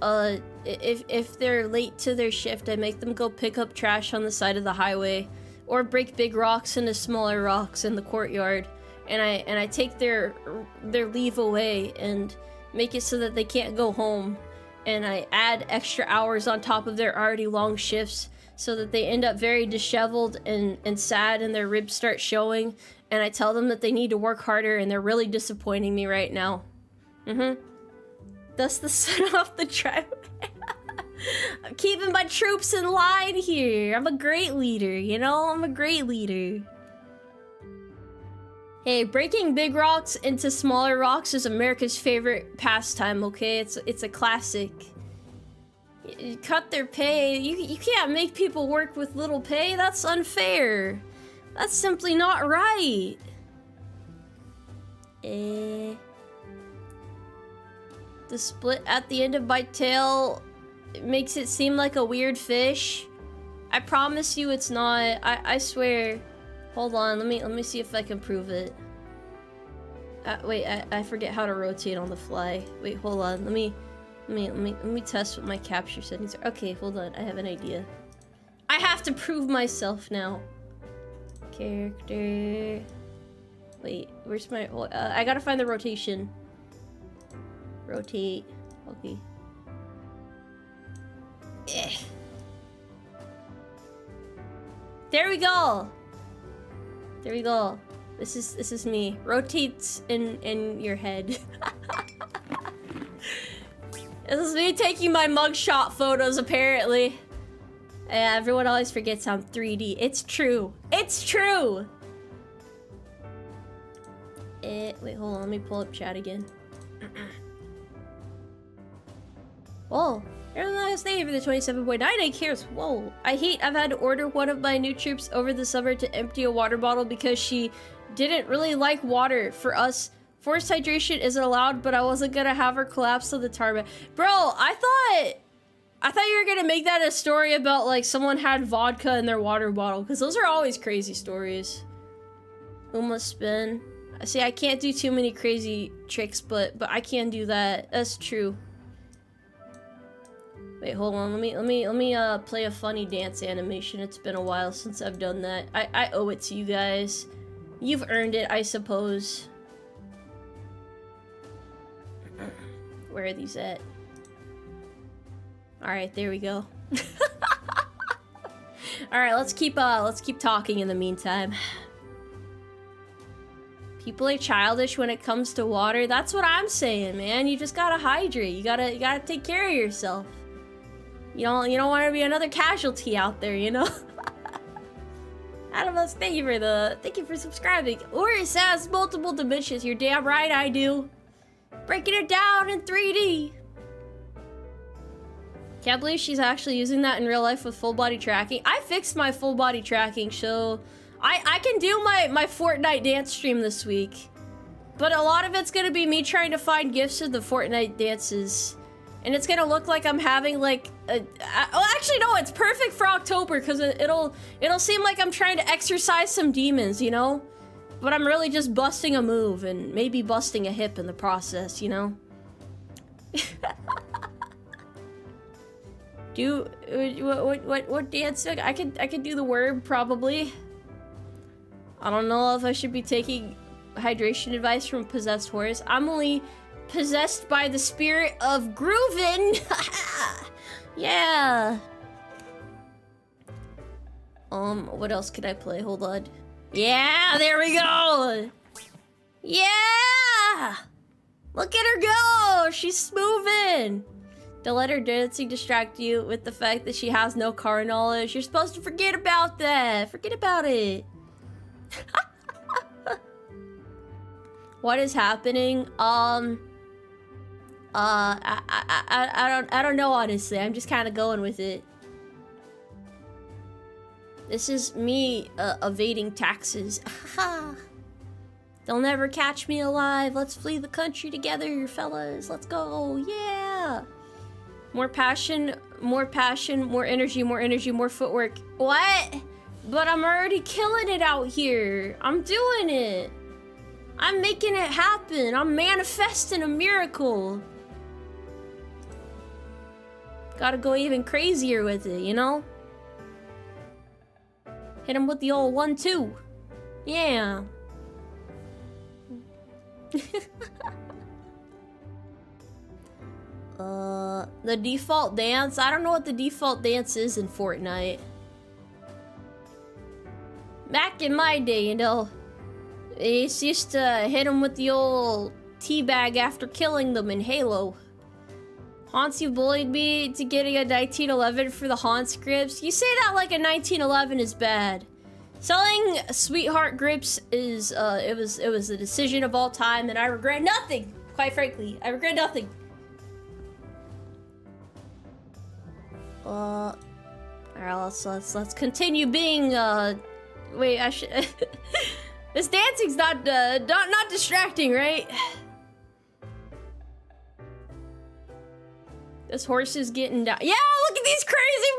if they're late to their shift, I make them go pick up trash on the side of the highway. Or break big rocks into smaller rocks in the courtyard, and I take their leave away and make it so that they can't go home, and I add extra hours on top of their already long shifts so that they end up very disheveled and sad, and their ribs start showing, and I tell them that they need to work harder, and they're really disappointing me right now. Dust the sun off the driveway. I'm keeping my troops in line here. I'm a great leader, you know? I'm a great leader. Hey, breaking big rocks into smaller rocks is America's favorite pastime, okay? It's a classic. You cut their pay. You can't make people work with little pay. That's unfair. That's simply not right. The split at the end of my tail... It makes it seem like a weird fish. I promise you it's not. I swear. Hold on, let me see if I can prove it. Wait, I forget how to rotate on the fly. Wait, hold on. Let me test what my capture settings are. Okay, hold on. I have an idea. I have to prove myself now. Character. Wait, where's my I gotta find the rotation. Rotate. Okay. There we go. There we go. This is me. Rotates in your head. This is me taking my mugshot photos, apparently. Yeah, everyone always forgets I'm 3D. It's true. It's true. Wait, hold on. Let me pull up chat again. Whoa. Thank you for the 27.98 cares. Whoa. I've had to order one of my new troops over the summer to empty a water bottle because she didn't really like water. For us, forced hydration isn't allowed, but I wasn't gonna have her collapse on the tarmac. Bro, I thought you were gonna make that a story about like someone had vodka in their water bottle, because those are always crazy stories. Uma spin. See, I can't do too many crazy tricks, but I can do that. That's true. Wait, hold on. Let me play a funny dance animation. It's been a while since I've done that. I owe it to you guys. You've earned it, I suppose. Where are these at? All right, there we go. All right, let's keep talking in the meantime. People are childish when it comes to water. That's what I'm saying, man. You just gotta hydrate. You gotta take care of yourself. You don't want to be another casualty out there, you know? Animals, thank you for subscribing. Or it says multiple dimensions. You're damn right I do. Breaking it down in 3D. Can't believe she's actually using that in real life with full body tracking. I fixed my full body tracking, so I can do my Fortnite dance stream this week. But a lot of it's gonna be me trying to find gifts of the Fortnite dances. And it's gonna look like I'm having like well, actually no, it's perfect for October because it'll seem like I'm trying to exercise some demons, you know? But I'm really just busting a move and maybe busting a hip in the process, you know? What dance? I could do the word probably. I don't know if I should be taking hydration advice from a possessed horse. I'm only possessed by the spirit of groovin'. Yeah. What else could I play? Hold on. Yeah, there we go! Yeah! Look at her go! She's moving! Don't let her dancing distract you with the fact that she has no car knowledge. You're supposed to forget about that. Forget about it. What is happening? I don't know, honestly. I'm just kind of going with it. This is me evading taxes. They'll never catch me alive. Let's flee the country together, fellas. Let's go. Yeah. More passion, more energy, more footwork. What? But I'm already killing it out here. I'm doing it. I'm making it happen. I'm manifesting a miracle. Gotta go even crazier with it, you know? Hit him with the old 1-2. Yeah. The default dance? I don't know what the default dance is in Fortnite. Back in my day, you know, they used to hit them with the old teabag after killing them in Halo. Haunts, you bullied me to getting a 1911 for the Haunts grips. You say that like a 1911 is bad. Selling sweetheart grips is, it was the decision of all time, and I regret nothing. Quite frankly, I regret nothing. Alright, let's continue being, wait, I should, this dancing's not distracting, right? This horse is getting down. Yeah, look at these crazy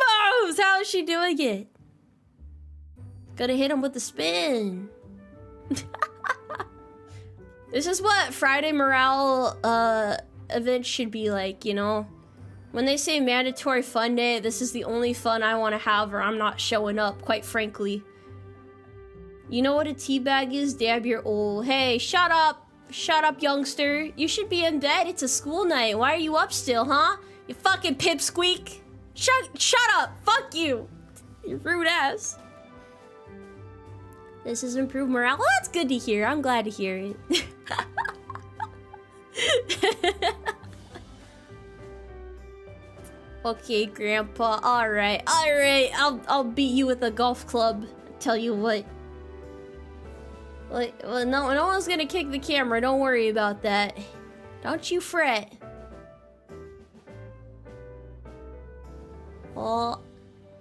moves! How is she doing it? Gotta hit him with the spin. This is what Friday morale, events should be like, you know? When they say mandatory fun day, this is the only fun I want to have or I'm not showing up, quite frankly. You know what a teabag is? Dab, you're old. Hey, shut up! Shut up, youngster. You should be in bed. It's a school night. Why are you up still, huh? You fucking pipsqueak. Shut up! Fuck you! You rude ass. This has improved morale. Well, that's good to hear. I'm glad to hear it. Okay, Grandpa. Alright. I'll beat you with a golf club. Tell you what. Like, well, no one's gonna kick the camera. Don't worry about that. Don't you fret. Oh,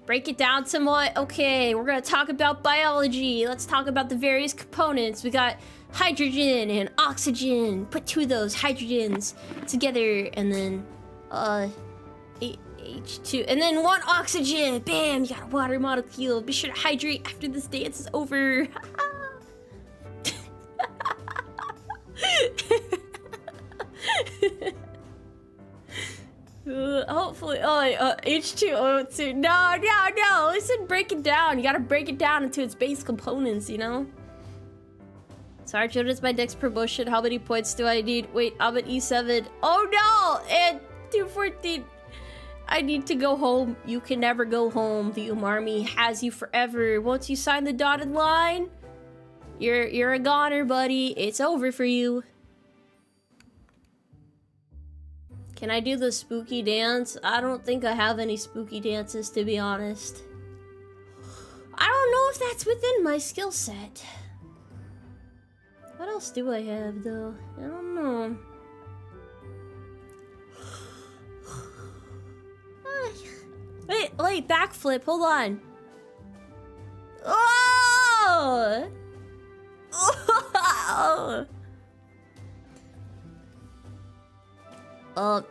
break it down somewhat. Okay, we're gonna talk about biology. Let's talk about the various components. We got hydrogen and oxygen. Put two of those hydrogens together and then, H2, and then one oxygen. Bam, you got a water molecule. Be sure to hydrate after this dance is over. Hopefully, H2O2. No. Listen, break it down. You gotta break it down into its base components, you know? Sergeant, it's my next promotion. How many points do I need? Wait, I'm at E7. Oh no! And 214. I need to go home. You can never go home. The Umarmy has you forever. Once you sign the dotted line, you're a goner, buddy. It's over for you. Can I do the spooky dance? I don't think I have any spooky dances, to be honest. I don't know if that's within my skill set. What else do I have, though? I don't know. Wait, backflip, hold on. Oh!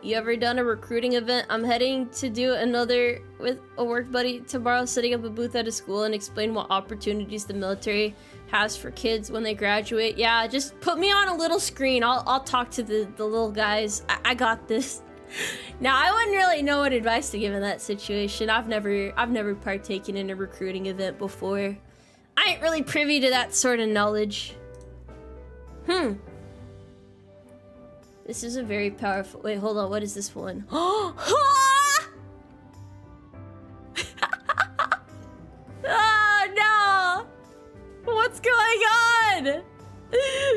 You ever done a recruiting event? I'm heading to do another with a work buddy tomorrow, setting up a booth at a school and explain what opportunities the military has for kids when they graduate. Yeah, just put me on a little screen. I'll talk to the little guys. I got this. Now, I wouldn't really know what advice to give in that situation. I've never partaken in a recruiting event before. I ain't really privy to that sort of knowledge. This is a very powerful... Wait, hold on. What is this one? Ah, on?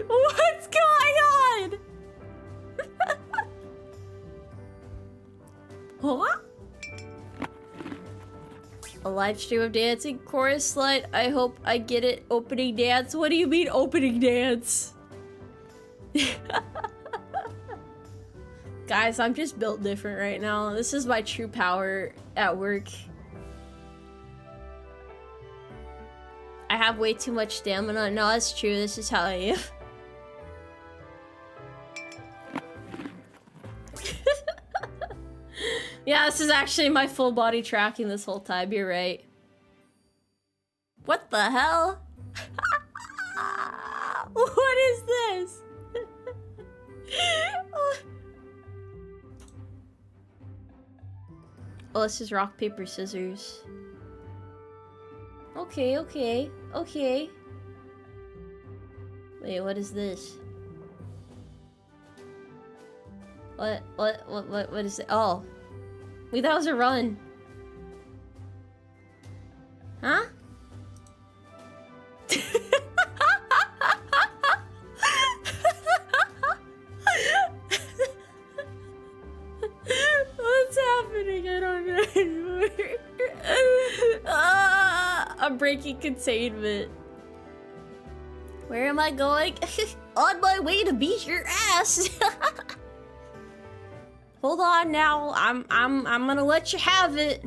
What's going on? Huh? A live stream of dancing, chorus slut. I hope I get it. Opening dance. What do you mean opening dance? Guys, I'm just built different right now. This is my true power at work. I have way too much stamina. No, that's true. This is how I am. Yeah, this is actually my full body tracking this whole time. You're right. What the hell? What is this? Oh, this is rock, paper, scissors. Okay, okay, okay. Wait, what is this? What is it? Oh. Wait, that was a run. Huh? What's happening? I don't know anymore. I'm breaking containment. Where am I going? On my way to beat your ass. Hold on now. I'm gonna let you have it.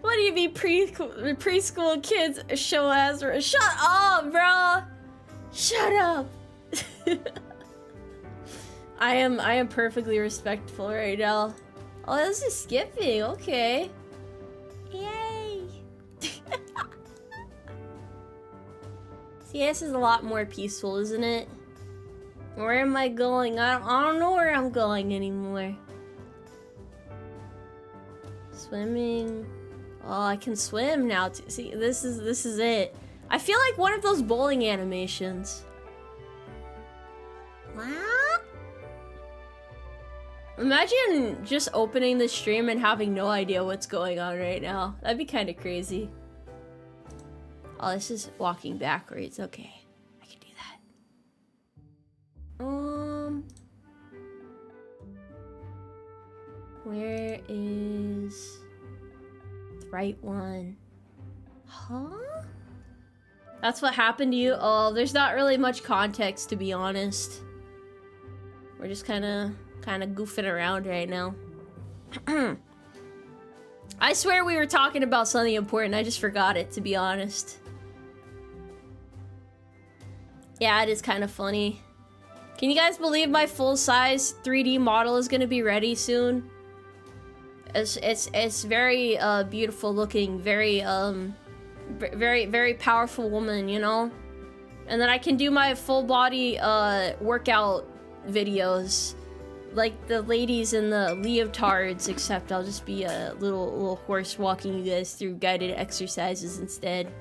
What do you mean preschool kids show ass? Shut up, bro. Shut up. I am perfectly respectful right now. Oh, this is skipping. Okay. Yay. See, this is a lot more peaceful, isn't it? Where am I going? I don't know where I'm going anymore. Swimming. Oh, I can swim now too. See, this is it. I feel like one of those bowling animations. What? Imagine just opening the stream and having no idea what's going on right now. That'd be kind of crazy. Oh, this is walking backwards. Okay. Where is the right one? Huh? That's what happened to you? Oh, there's not really much context, to be honest. We're just kind of goofing around right now. I swear we were talking about something important. I just forgot it, to be honest. Yeah, it is kind of funny. Can you guys believe my full-size 3D model is gonna be ready soon? It's very beautiful looking, very very powerful woman, you know? And then I can do my full body workout videos like the ladies in the leotards, except I'll just be a little horse walking you guys through guided exercises instead.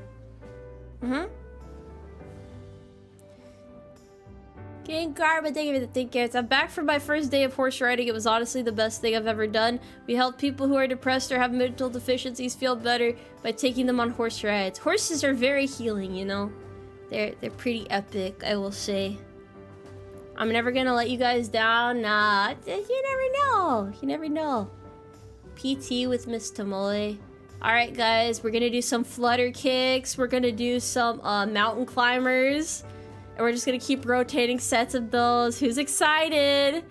King Karma, thank you for the think cares. I'm back from my first day of horse riding. It was honestly the best thing I've ever done. We help people who are depressed or have mental deficiencies feel better by taking them on horse rides. Horses are very healing, you know? They're pretty epic, I will say. I'm never gonna let you guys down. Nah, you never know. You never know. PT with Miss Tomoe. Alright guys, we're gonna do some flutter kicks. We're gonna do some mountain climbers. And we're just gonna keep rotating sets of those. Who's excited?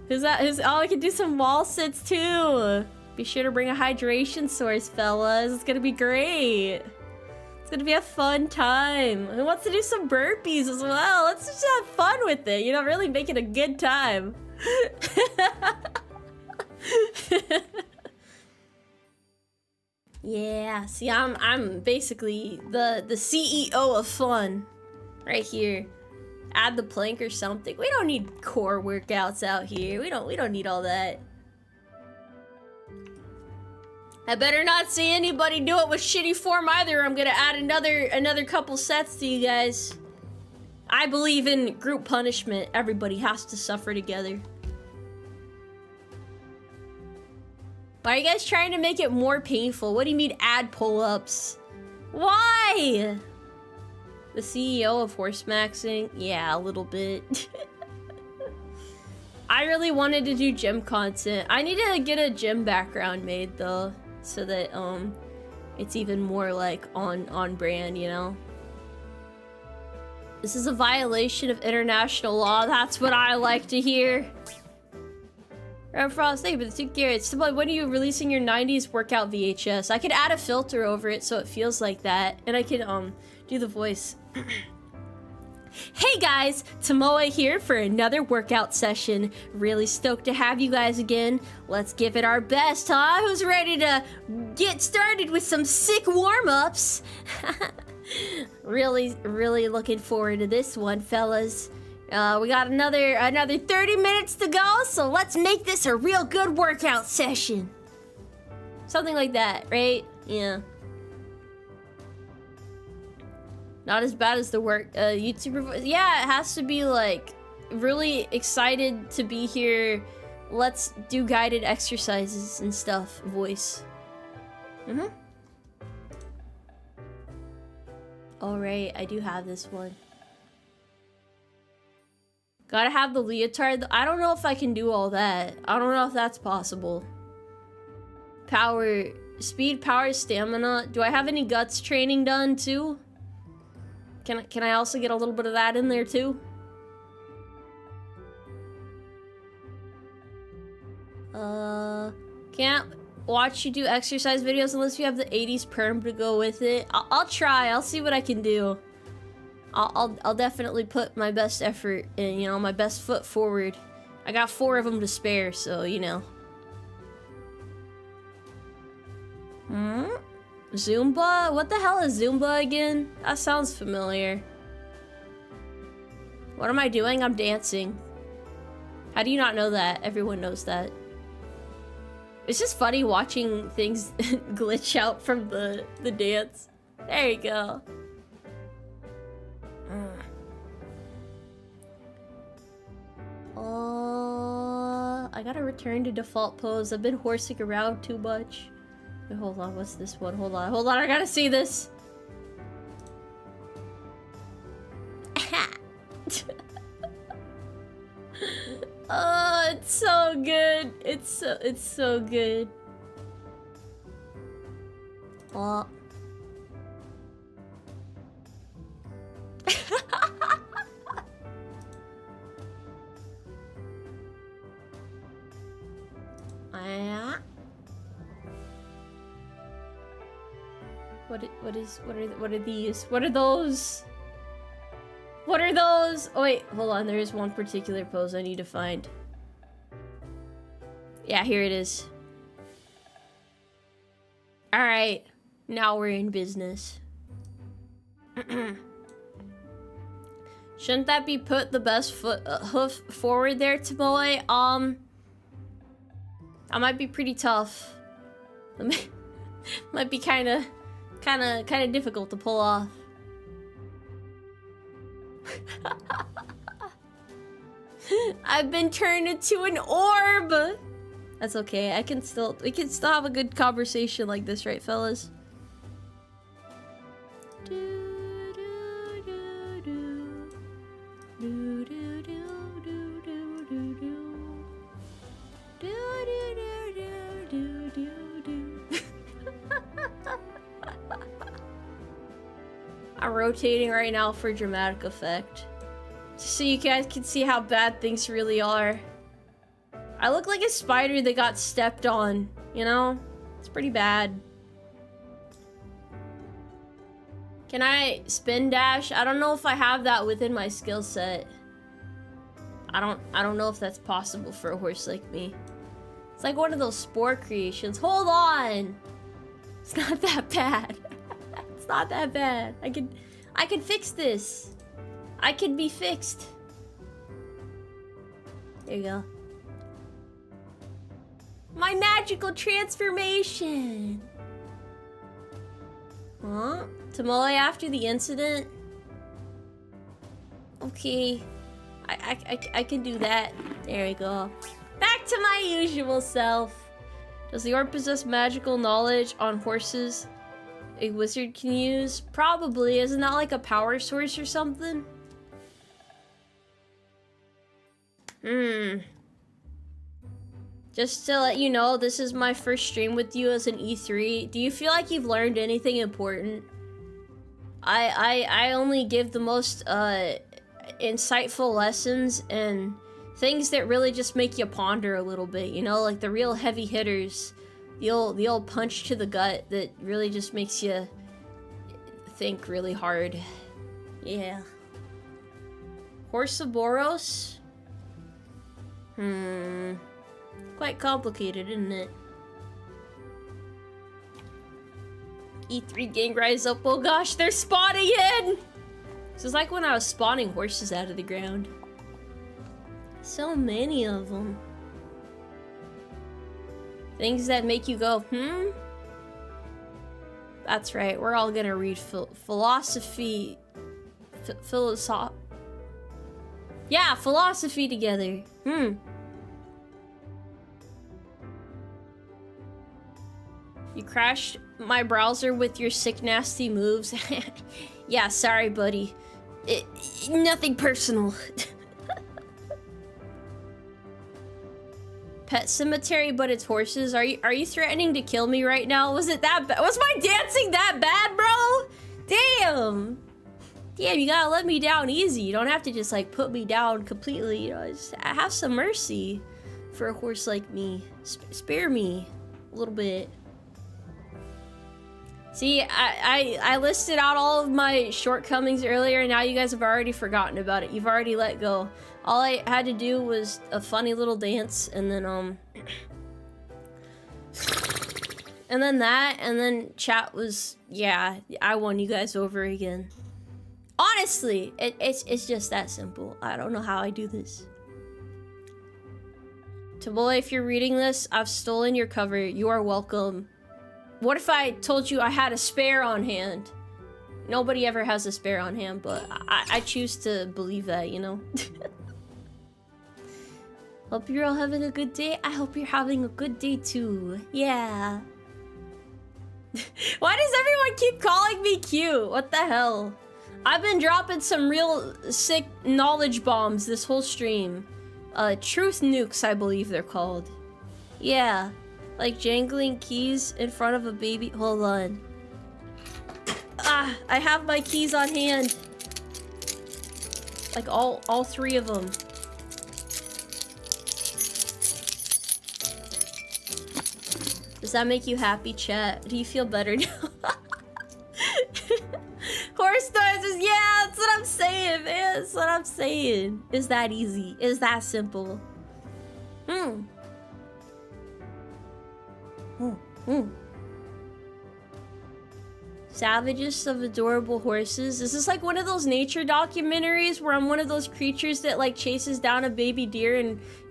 Oh, we can do some wall sits too. Be sure to bring a hydration source, fellas. It's gonna be great. It's gonna be a fun time. Who wants to do some burpees as well? Let's just have fun with it. You know, really make it a good time. Yeah, see, I'm basically the CEO of fun right here. Add the plank or something. We don't need core workouts out here. We don't need all that. I better not see anybody do it with shitty form either. I'm gonna add another couple sets to you guys. I believe in group punishment. Everybody has to suffer together. Why are you guys trying to make it more painful? What do you mean add pull-ups? Why? The CEO of horse maxing? Yeah, a little bit. I really wanted to do gym content. I need to get a gym background made though, so that it's even more like on brand, you know? This is a violation of international law. That's what I like to hear. Frost, thank you for the 2 carrots. When are you releasing your 90s workout VHS? I could add a filter over it so it feels like that. And I can do the voice. Hey guys, Tomoe here for another workout session. Really stoked to have you guys again. Let's give it our best, huh? Who's ready to get started with some sick warm-ups? Really looking forward to this one, fellas. We got another 30 minutes to go, so let's make this a real good workout session. Something like that, right? Yeah. Not as bad as the YouTuber voice. Yeah, it has to be like really excited to be here. Let's do guided exercises and stuff. Voice. Alright, I do have this one. Gotta have the leotard. I don't know if I can do all that. I don't know if that's possible. Power, speed, power, stamina. Do I have any guts training done too? Can I also get a little bit of that in there too? Can't watch you do exercise videos unless you have the 80s perm to go with it. I'll try. I'll see what I can do. I'll definitely put my best effort in, you know, my best foot forward. I got 4 of them to spare, so, you know. Zumba? What the hell is Zumba again? That sounds familiar. What am I doing? I'm dancing. How do you not know that? Everyone knows that. It's just funny watching things glitch out from the dance. There you go. I gotta return to default pose. I've been horsing around too much. Wait, hold on, what's this one? Hold on, I gotta see this. Oh, it's so good. It's so good. Oh. What are these? What are those? What are those? Oh wait, hold on, there is one particular pose I need to find. Yeah, here it is. Alright, now we're in business. Shouldn't that be put the best hoof forward there, Tomoe? That might be pretty tough. Might be kind of difficult to pull off. I've been turned into an orb. That's okay. We can still have a good conversation like this, right, fellas? I'm rotating right now for dramatic effect. Just so you guys can see how bad things really are. I look like a spider that got stepped on, you know? It's pretty bad. Can I spin dash? I don't know if I have that within my skill set. I don't know if that's possible for a horse like me. It's like one of those sport creations. Hold on! It's not that bad. It's not that bad. I can fix this. I can be fixed. There you go. My magical transformation. Huh? Tomoe after the incident? Okay. I can do that. There we go. Back to my usual self. Does the orb possess magical knowledge on horses? a wizard can use? Probably. Isn't that like a power source or something? Just to let you know, this is my first stream with you as an E3. Do you feel like you've learned anything important? I only give the most insightful lessons and things that really just make you ponder a little bit, you know, like the real heavy hitters, the old punch to the gut that really just makes you think really hard. Yeah. Horsaboros? Quite complicated, isn't it? E3 gang rise up. Oh gosh, they're spawning in! This is like when I was spawning horses out of the ground. So many of them. Things that make you go, That's right, we're all gonna read philosophy. Yeah, philosophy together. You crashed my browser with your sick, nasty moves. Yeah, sorry, buddy. Nothing personal. Pet cemetery, but it's horses. Are you threatening to kill me right now? Was it that bad? Was my dancing that bad, bro? Damn. Damn, you gotta let me down easy. You don't have to just like put me down completely. You know, just have some mercy for a horse like me. Spare me a little bit. See, I listed out all of my shortcomings earlier, and now you guys have already forgotten about it. You've already let go. All I had to do was a funny little dance, and then and then chat was, yeah, I won you guys over again. Honestly, it's just that simple. I don't know how I do this. Tomoe, if you're reading this, I've stolen your cover. You are welcome. What if I told you I had a spare on hand? Nobody ever has a spare on hand, but I choose to believe that, you know? Hope you're all having a good day. I hope you're having a good day too. Yeah. Why does everyone keep calling me cute? What the hell? I've been dropping some real sick knowledge bombs this whole stream. Truth nukes, I believe they're called. Yeah. Like jangling keys in front of a baby. Hold on. I have my keys on hand. Like all three of them. Does that make you happy, chat? Do you feel better now? Horse noises, yeah, that's what I'm saying, man. That's what I'm saying. It's that easy. It's that simple. Savages of adorable horses. Is this like one of those nature documentaries where I'm one of those creatures that like chases down a baby deer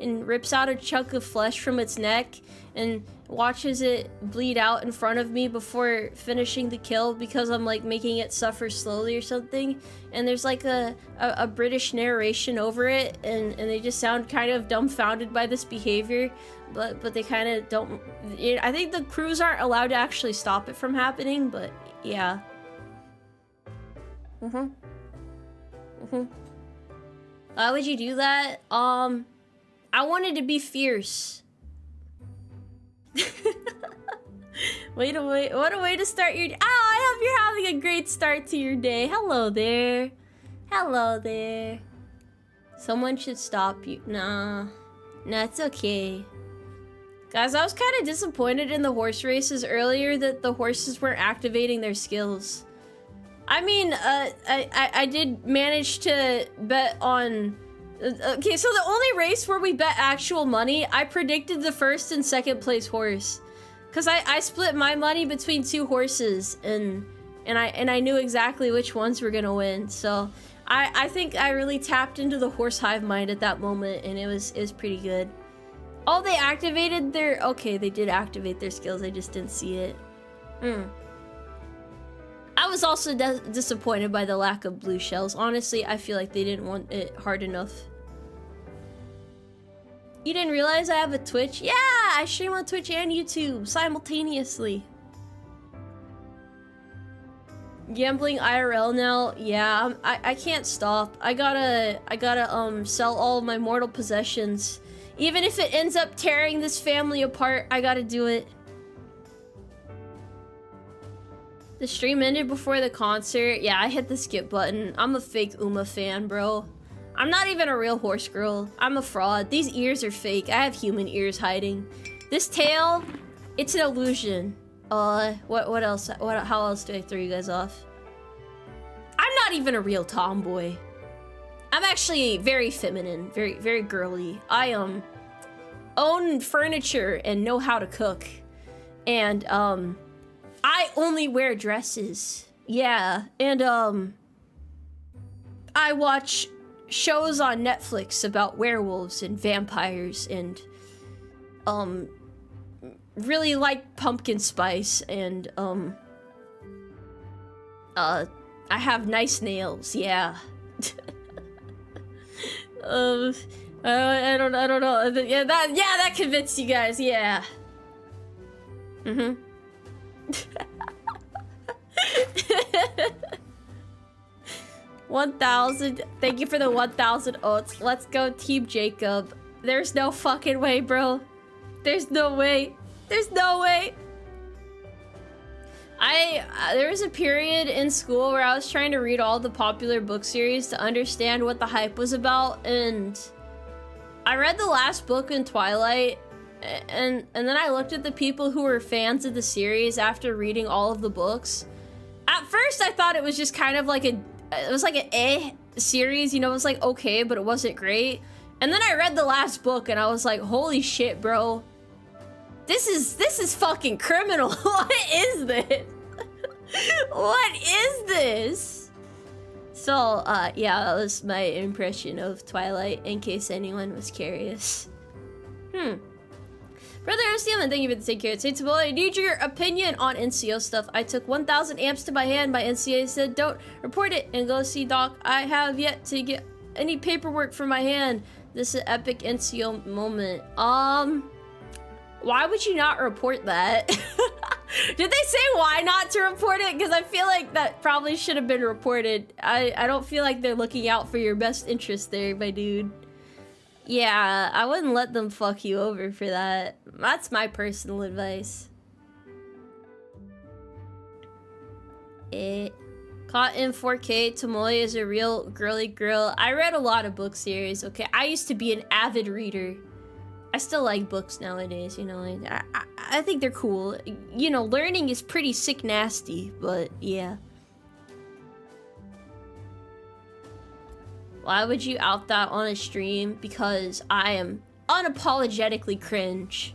and rips out a chunk of flesh from its neck and watches it bleed out in front of me before finishing the kill because I'm like making it suffer slowly or something, and there's like a British narration over it, and they just sound kind of dumbfounded by this behavior, but they kind of don't. I think the crews aren't allowed to actually stop it from happening, but yeah. Why would you do that? I wanted to be fierce. What a way to start your day. Oh, I hope you're having a great start to your day. Hello there. Hello there. Someone should stop you. Nah, it's okay. Guys, I was kind of disappointed in the horse races earlier that the horses weren't activating their skills. I mean, I did manage to bet on... Okay, so the only race where we bet actual money, I predicted the first and second place horse. Because I split my money between two horses, and I knew exactly which ones were gonna win. So I think I really tapped into the horse hive mind at that moment, and it was pretty good. Oh, they activated their... Okay, they did activate their skills, I just didn't see it. I was also disappointed by the lack of blue shells. Honestly, I feel like they didn't want it hard enough. You didn't realize I have a Twitch? Yeah, I stream on Twitch and YouTube simultaneously. gambling IRL now. Yeah, I can't stop. I gotta sell all of my mortal possessions. Even if it ends up tearing this family apart, I gotta do it. The stream ended before the concert. Yeah, I hit the skip button. I'm a fake Uma fan, bro. I'm not even a real horse girl. I'm a fraud. These ears are fake. I have human ears hiding. This tail, it's an illusion. What else? How else do I throw you guys off? I'm not even a real tomboy. I'm actually very feminine, very girly. I own furniture and know how to cook. And I only wear dresses. Yeah, and I watch shows on Netflix about werewolves and vampires and really like pumpkin spice and I have nice nails. Yeah. I don't know. Yeah, that convinced you guys. Yeah. 1,000. Thank you for the 1,000 oats. Let's go, Team Jacob. There's no fucking way, bro. There's no way. There's no way. There was a period in school where I was trying to read all the popular book series to understand what the hype was about, and I read the last book in Twilight, and then I looked at the people who were fans of the series after reading all of the books. At first, I thought it was just kind of like it was like an series, you know, it was like okay, but it wasn't great. And then I read the last book and I was like, holy shit, bro. This is fucking criminal. What is this? What is this? So, yeah, that was my impression of Twilight, in case anyone was curious. Brother Osteelman, thank you for the take care. Say Tomoe, I need your opinion on NCO stuff. I took 1,000 amps to my hand. My NCA said, don't report it and go see Doc. I have yet to get any paperwork for my hand. This is an epic NCO moment. Why would you not report that? Did they say why not to report it? Because I feel like that probably should have been reported. I don't feel like they're looking out for your best interest there, my dude. Yeah, I wouldn't let them fuck you over for that. That's my personal advice. Caught in 4K, Tomoe is a real girly girl. I read a lot of book series, okay? I used to be an avid reader. I still like books nowadays, you know? I think they're cool. You know, learning is pretty sick nasty, but yeah. Why would you out that on a stream? Because I am unapologetically cringe.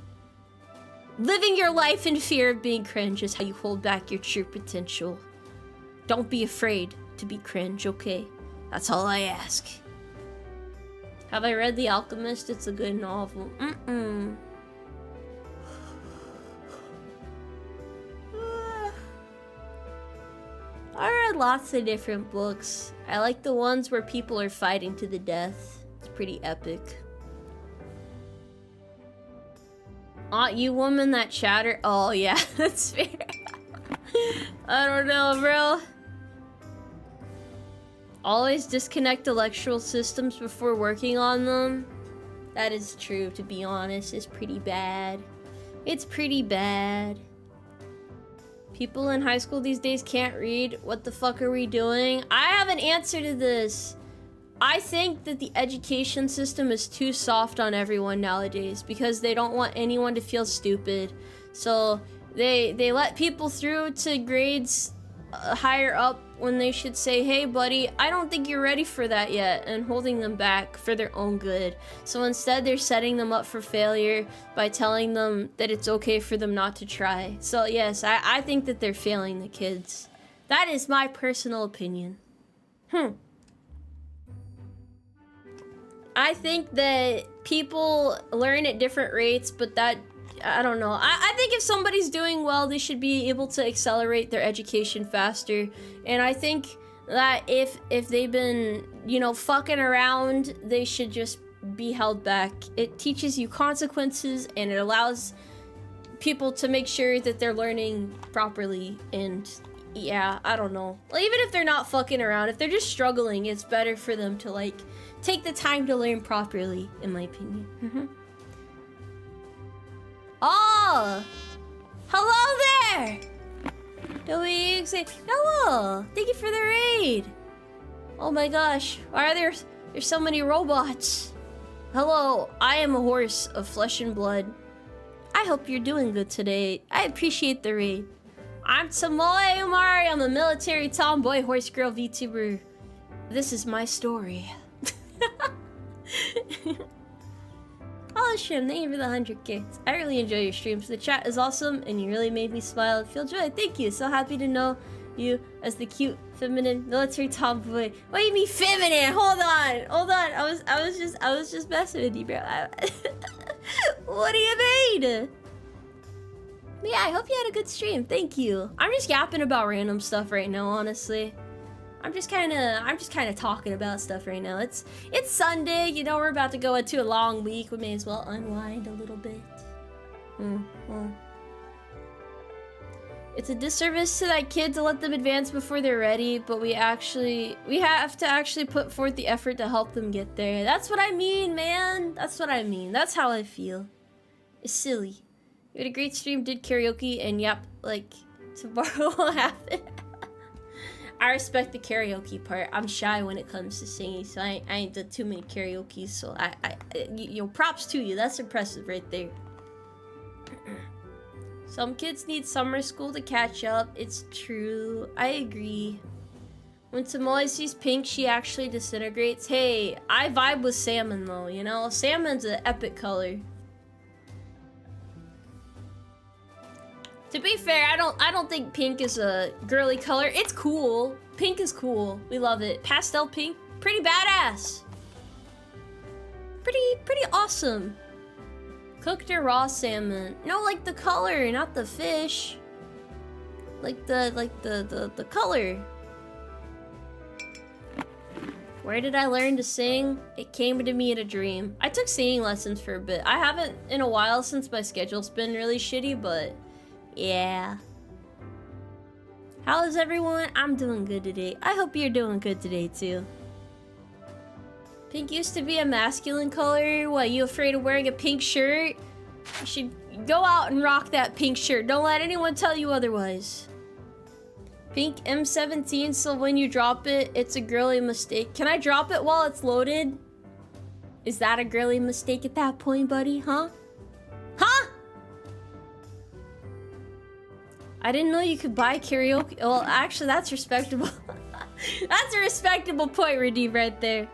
Living your life in fear of being cringe is how you hold back your true potential. Don't be afraid to be cringe, okay? That's all I ask. Have I read The Alchemist? It's a good novel. I read lots of different books. I like the ones where people are fighting to the death. It's pretty epic. Aren't you woman that chatter? Oh yeah, that's fair. I don't know, bro. Always disconnect electrical systems before working on them. That is true, to be honest. It's pretty bad. It's pretty bad. People in high school these days can't read. What the fuck are we doing? I have an answer to this. I think that the education system is too soft on everyone nowadays because they don't want anyone to feel stupid. So they let people through to grades higher up when they should say, hey buddy, I don't think you're ready for that yet, and holding them back for their own good. So instead they're setting them up for failure by telling them that it's okay for them not to try. So yes, I think that they're failing the kids. That is my personal opinion. I think that people learn at different rates, but that, I don't know. I think if somebody's doing well, they should be able to accelerate their education faster. And I think that if they've been, you know, fucking around, they should just be held back. It teaches you consequences, and it allows people to make sure that they're learning properly. And yeah, I don't know. Well, even if they're not fucking around, if they're just struggling, it's better for them to, like, take the time to learn properly, in my opinion. Oh! Hello there! Hello! Thank you for the raid! Oh my gosh, why are there's so many robots? Hello, I am a horse of flesh and blood. I hope you're doing good today. I appreciate the raid. I'm Tomoe Umari. I'm a military tomboy horse girl VTuber. This is my story. Oh, Shim, thank you for the 100K. I really enjoy your streams. The chat is awesome, and you really made me smile and feel joy. Thank you. So happy to know you as the cute, feminine, military tomboy. What do you mean feminine? Hold on. I was just messing with you, bro. What do you mean? But yeah, I hope you had a good stream. Thank you. I'm just yapping about random stuff right now, honestly. I'm just kind of talking about stuff right now. It's Sunday, you know, we're about to go into a long week. We may as well unwind a little bit. It's a disservice to that kid to let them advance before they're ready, but we have to actually put forth the effort to help them get there. That's what I mean, man. That's what I mean. That's how I feel. It's silly. You had a great stream, did karaoke, and yep, like, tomorrow will happen. I respect the karaoke part. I'm shy when it comes to singing, so I ain't done too many karaoke, so props to you. That's impressive right there. Some kids need summer school to catch up. It's true. I agree. When Tomoe sees pink, she actually disintegrates. Hey, I vibe with salmon though, you know? Salmon's an epic color. To be fair, I don't think pink is a girly color. It's cool. Pink is cool. We love it. Pastel pink, pretty badass. Pretty awesome. Cooked or raw salmon? No, like the color, not the fish. Like the color. Where did I learn to sing? It came to me in a dream. I took singing lessons for a bit. I haven't in a while since my schedule's been really shitty, but yeah. How is everyone? I'm doing good today. I hope you're doing good today too. Pink used to be a masculine color. What, you afraid of wearing a pink shirt? You should go out and rock that pink shirt. Don't let anyone tell you otherwise. Pink M17, so when you drop it, it's a girly mistake. Can I drop it while it's loaded? Is that a girly mistake at that point, buddy? Huh? Huh? I didn't know you could buy karaoke. Well, actually, that's respectable. That's a respectable point, Redeem, right there.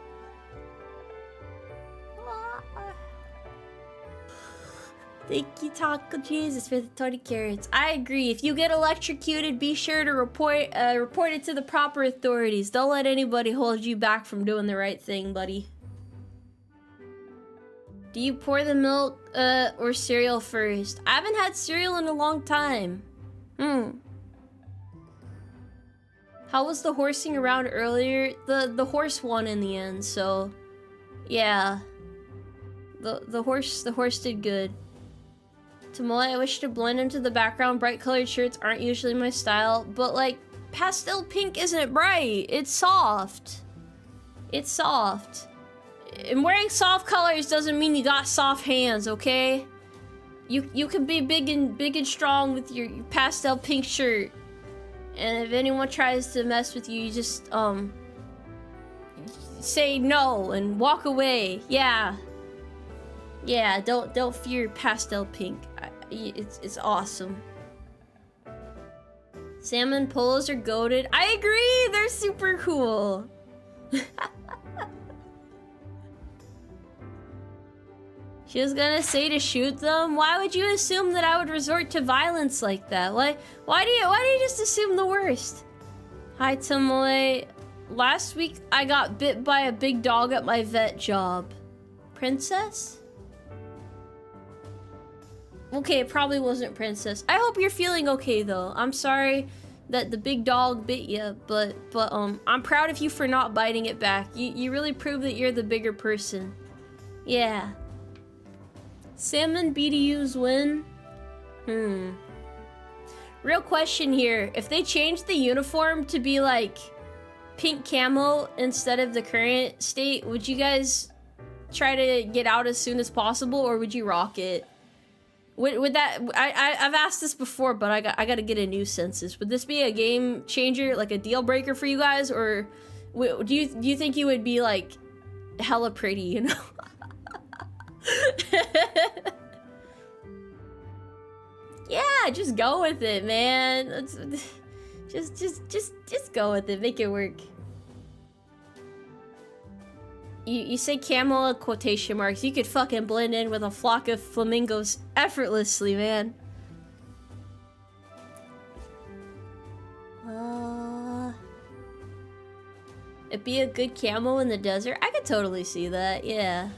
Thank you, Taco Jesus, for the 20 carrots. I agree. If you get electrocuted, be sure to report it to the proper authorities. Don't let anybody hold you back from doing the right thing, buddy. Do you pour the milk or cereal first? I haven't had cereal in a long time. How was the horsing around earlier? The horse won in the end, so yeah. The horse did good. Tomoe, I wish to blend into the background. Bright colored shirts aren't usually my style, but like pastel pink isn't bright. It's soft. It's soft. And wearing soft colors doesn't mean you got soft hands, okay? You can be big and strong with your pastel pink shirt. And if anyone tries to mess with you, you just say no and walk away. Yeah. Yeah, don't fear pastel pink. It's awesome. Salmon polos are goated. I agree, they're super cool. She was gonna say to shoot them. Why would you assume that I would resort to violence like that? Why do you just assume the worst? Hi, Tomoe. Last week I got bit by a big dog at my vet job. Princess? Okay, it probably wasn't Princess. I hope you're feeling okay though. I'm sorry that the big dog bit you, but I'm proud of you for not biting it back. You really proved that you're the bigger person. Yeah. Salmon BDUs win? Real question here. If they change the uniform to be like pink camo instead of the current state, would you guys try to get out as soon as possible, or would you rock it? Would that... I've asked this before, but I gotta get a new census. Would this be a game changer, like a deal breaker for you guys, or do you think you would be like hella pretty, you know? Yeah, just go with it, man. Just go with it. Make it work. You say camel in quotation marks. You could fucking blend in with a flock of flamingos effortlessly, man. It'd be a good camo in the desert. I could totally see that. Yeah.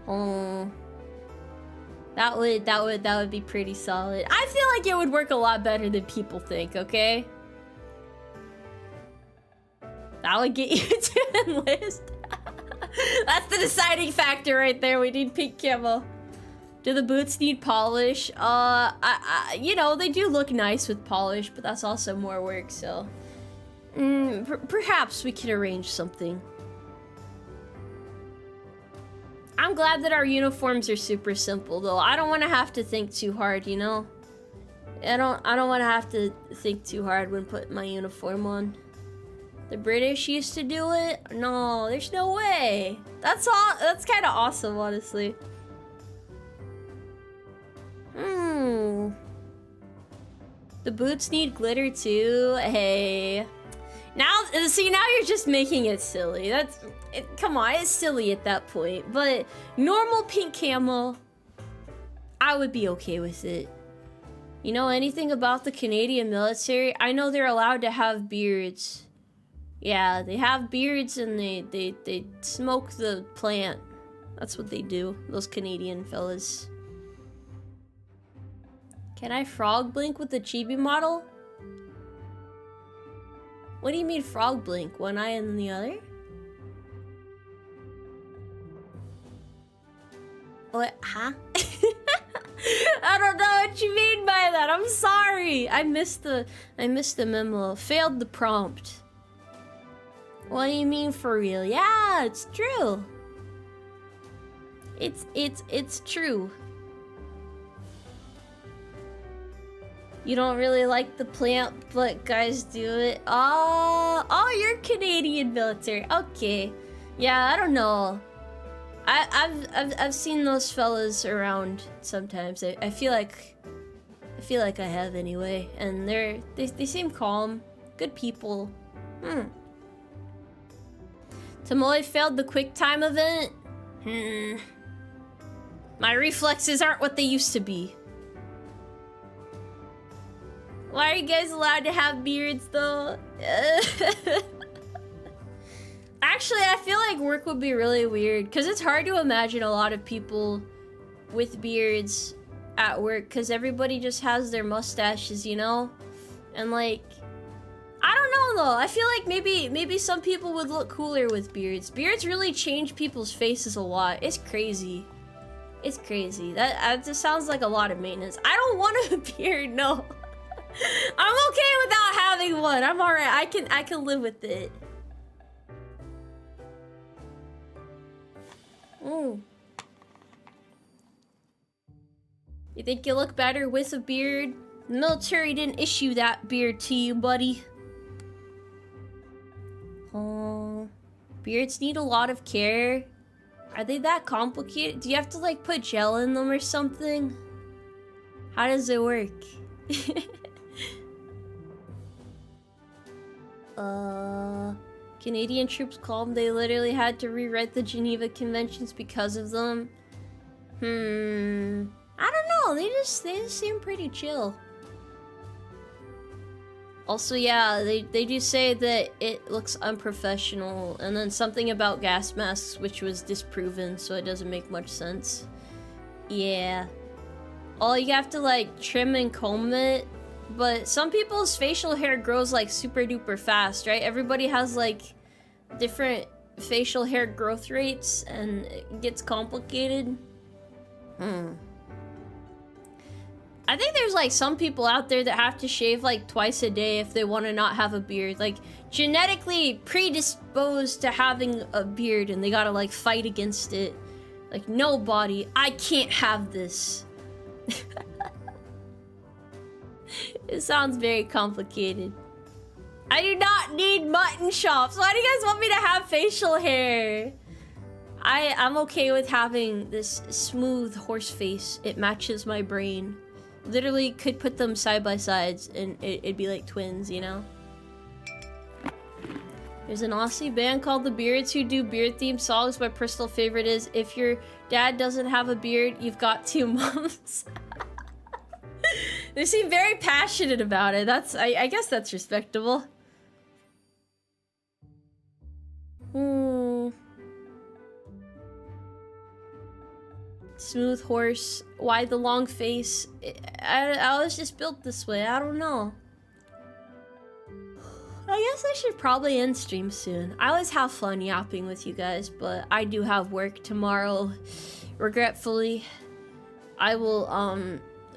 Oh, that would be pretty solid. I feel like it would work a lot better than people think. Okay. That would get you to enlist. That's the deciding factor right there. We need pink camo. Do the boots need polish? You know, they do look nice with polish, but that's also more work, so... perhaps we can arrange something. I'm glad that our uniforms are super simple, though. I don't want to have to think too hard, you know? I don't want to have to think too hard when putting my uniform on. The British used to do it? No, there's no way. That's kind of awesome, honestly. The boots need glitter too. Hey. Now, see, now you're just making it silly. Come on, it's silly at that point. But normal pink camo, I would be okay with it. You know anything about the Canadian military? I know they're allowed to have beards. Yeah, they have beards and they smoke the plant. That's what they do, those Canadian fellas. Can I frog blink with the chibi model? What do you mean frog blink? One eye and then the other? What? Huh? I don't know what you mean by that. I'm sorry. I missed the memo. Failed the prompt. What do you mean for real? Yeah, it's true. It's true. You don't really like the plant, but guys do it. Oh, you're Canadian military. Okay. Yeah, I don't know. I've seen those fellas around sometimes. I feel like I have anyway. And they seem calm. Good people. Tomoe failed the quick time event. My reflexes aren't what they used to be. Why are you guys allowed to have beards, though? Actually, I feel like work would be really weird, because it's hard to imagine a lot of people with beards at work, because everybody just has their mustaches, you know? And, like, I don't know, though. I feel like maybe some people would look cooler with beards. Beards really change people's faces a lot. It's crazy. It's crazy. That just sounds like a lot of maintenance. I don't want a beard, no. I'm okay without having one. I'm alright. I can live with it. You think you look better with a beard? The military didn't issue that beard to you, buddy. Oh, beards need a lot of care. Are they that complicated? Do you have to like put gel in them or something? How does it work? Canadian troops calm. They literally had to rewrite the Geneva Conventions because of them. I don't know. They just seem pretty chill. Also, yeah, they do say that it looks unprofessional, and then something about gas masks, which was disproven, so it doesn't make much sense. Yeah. Oh, you have to like trim and comb it. But some people's facial hair grows like super duper fast, right? Everybody has like different facial hair growth rates and it gets complicated. I think there's like some people out there that have to shave like twice a day if they want to not have a beard. Like genetically predisposed to having a beard and they gotta like fight against it. Like, no body, I can't have this. It sounds very complicated. I do not need mutton chops. Why do you guys want me to have facial hair? I'm okay with having this smooth horse face. It matches my brain. Literally could put them side by sides and it'd be like twins, you know? There's an Aussie band called The Beards who do beard-themed songs. My personal favorite is, if your dad doesn't have a beard, you've got 2 moms. They seem very passionate about it. I guess that's respectable. Smooth horse, why the long face? I was just built this way, I don't know. I guess I should probably end stream soon. I always have fun yapping with you guys, but I do have work tomorrow. Regretfully, I will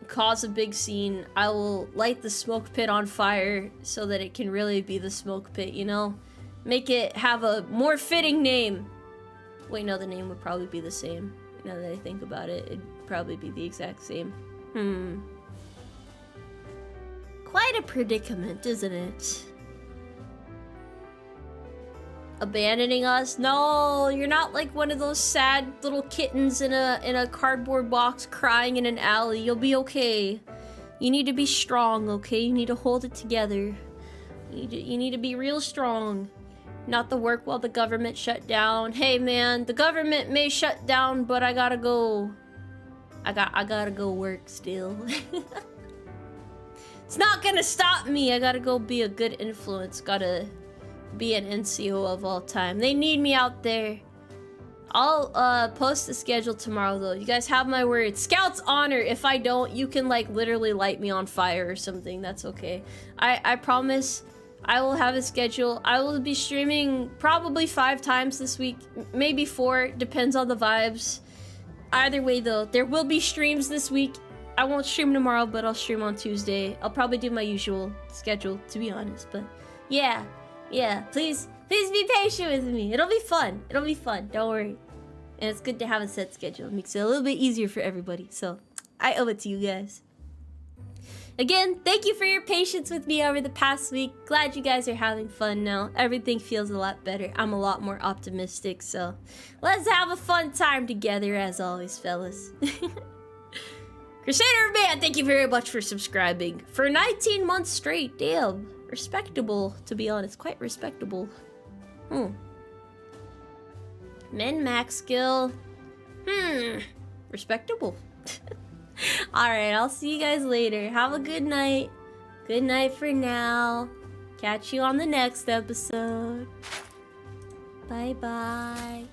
cause a big scene. I will light the smoke pit on fire so that it can really be the smoke pit, you know? Make it have a more fitting name. Wait, no, the name would probably be the same. Now that I think about it, it'd probably be the exact same. Quite a predicament, isn't it? Abandoning us? No, you're not like one of those sad little kittens in a cardboard box crying in an alley. You'll be okay. You need to be strong, okay? You need to hold it together. You need to be real strong. Not the work while the government shut down. Hey man, the government may shut down, but I gotta go. I gotta go work still. It's not gonna stop me. I gotta go be a good influence. Gotta be an NCO of all time. They need me out there. I'll post the schedule tomorrow though. You guys have my word. Scout's honor. If I don't, you can like literally light me on fire or something. That's okay. I promise I will have a schedule. I will be streaming probably 5 times this week. Maybe 4. Depends on the vibes. Either way though, there will be streams this week. I won't stream tomorrow, but I'll stream on Tuesday. I'll probably do my usual schedule, to be honest. But yeah. Please be patient with me. It'll be fun. It'll be fun. Don't worry. And it's good to have a set schedule. It makes it a little bit easier for everybody. So I owe it to you guys. Again, thank you for your patience with me over the past week. Glad you guys are having fun now. Everything feels a lot better. I'm a lot more optimistic, so let's have a fun time together as always, fellas. Crusader Man, thank you very much for subscribing. For 19 months straight, damn. Respectable, to be honest. Quite respectable. Min max skill. Respectable. Alright, I'll see you guys later. Have a good night. Good night for now. Catch you on the next episode. Bye-bye.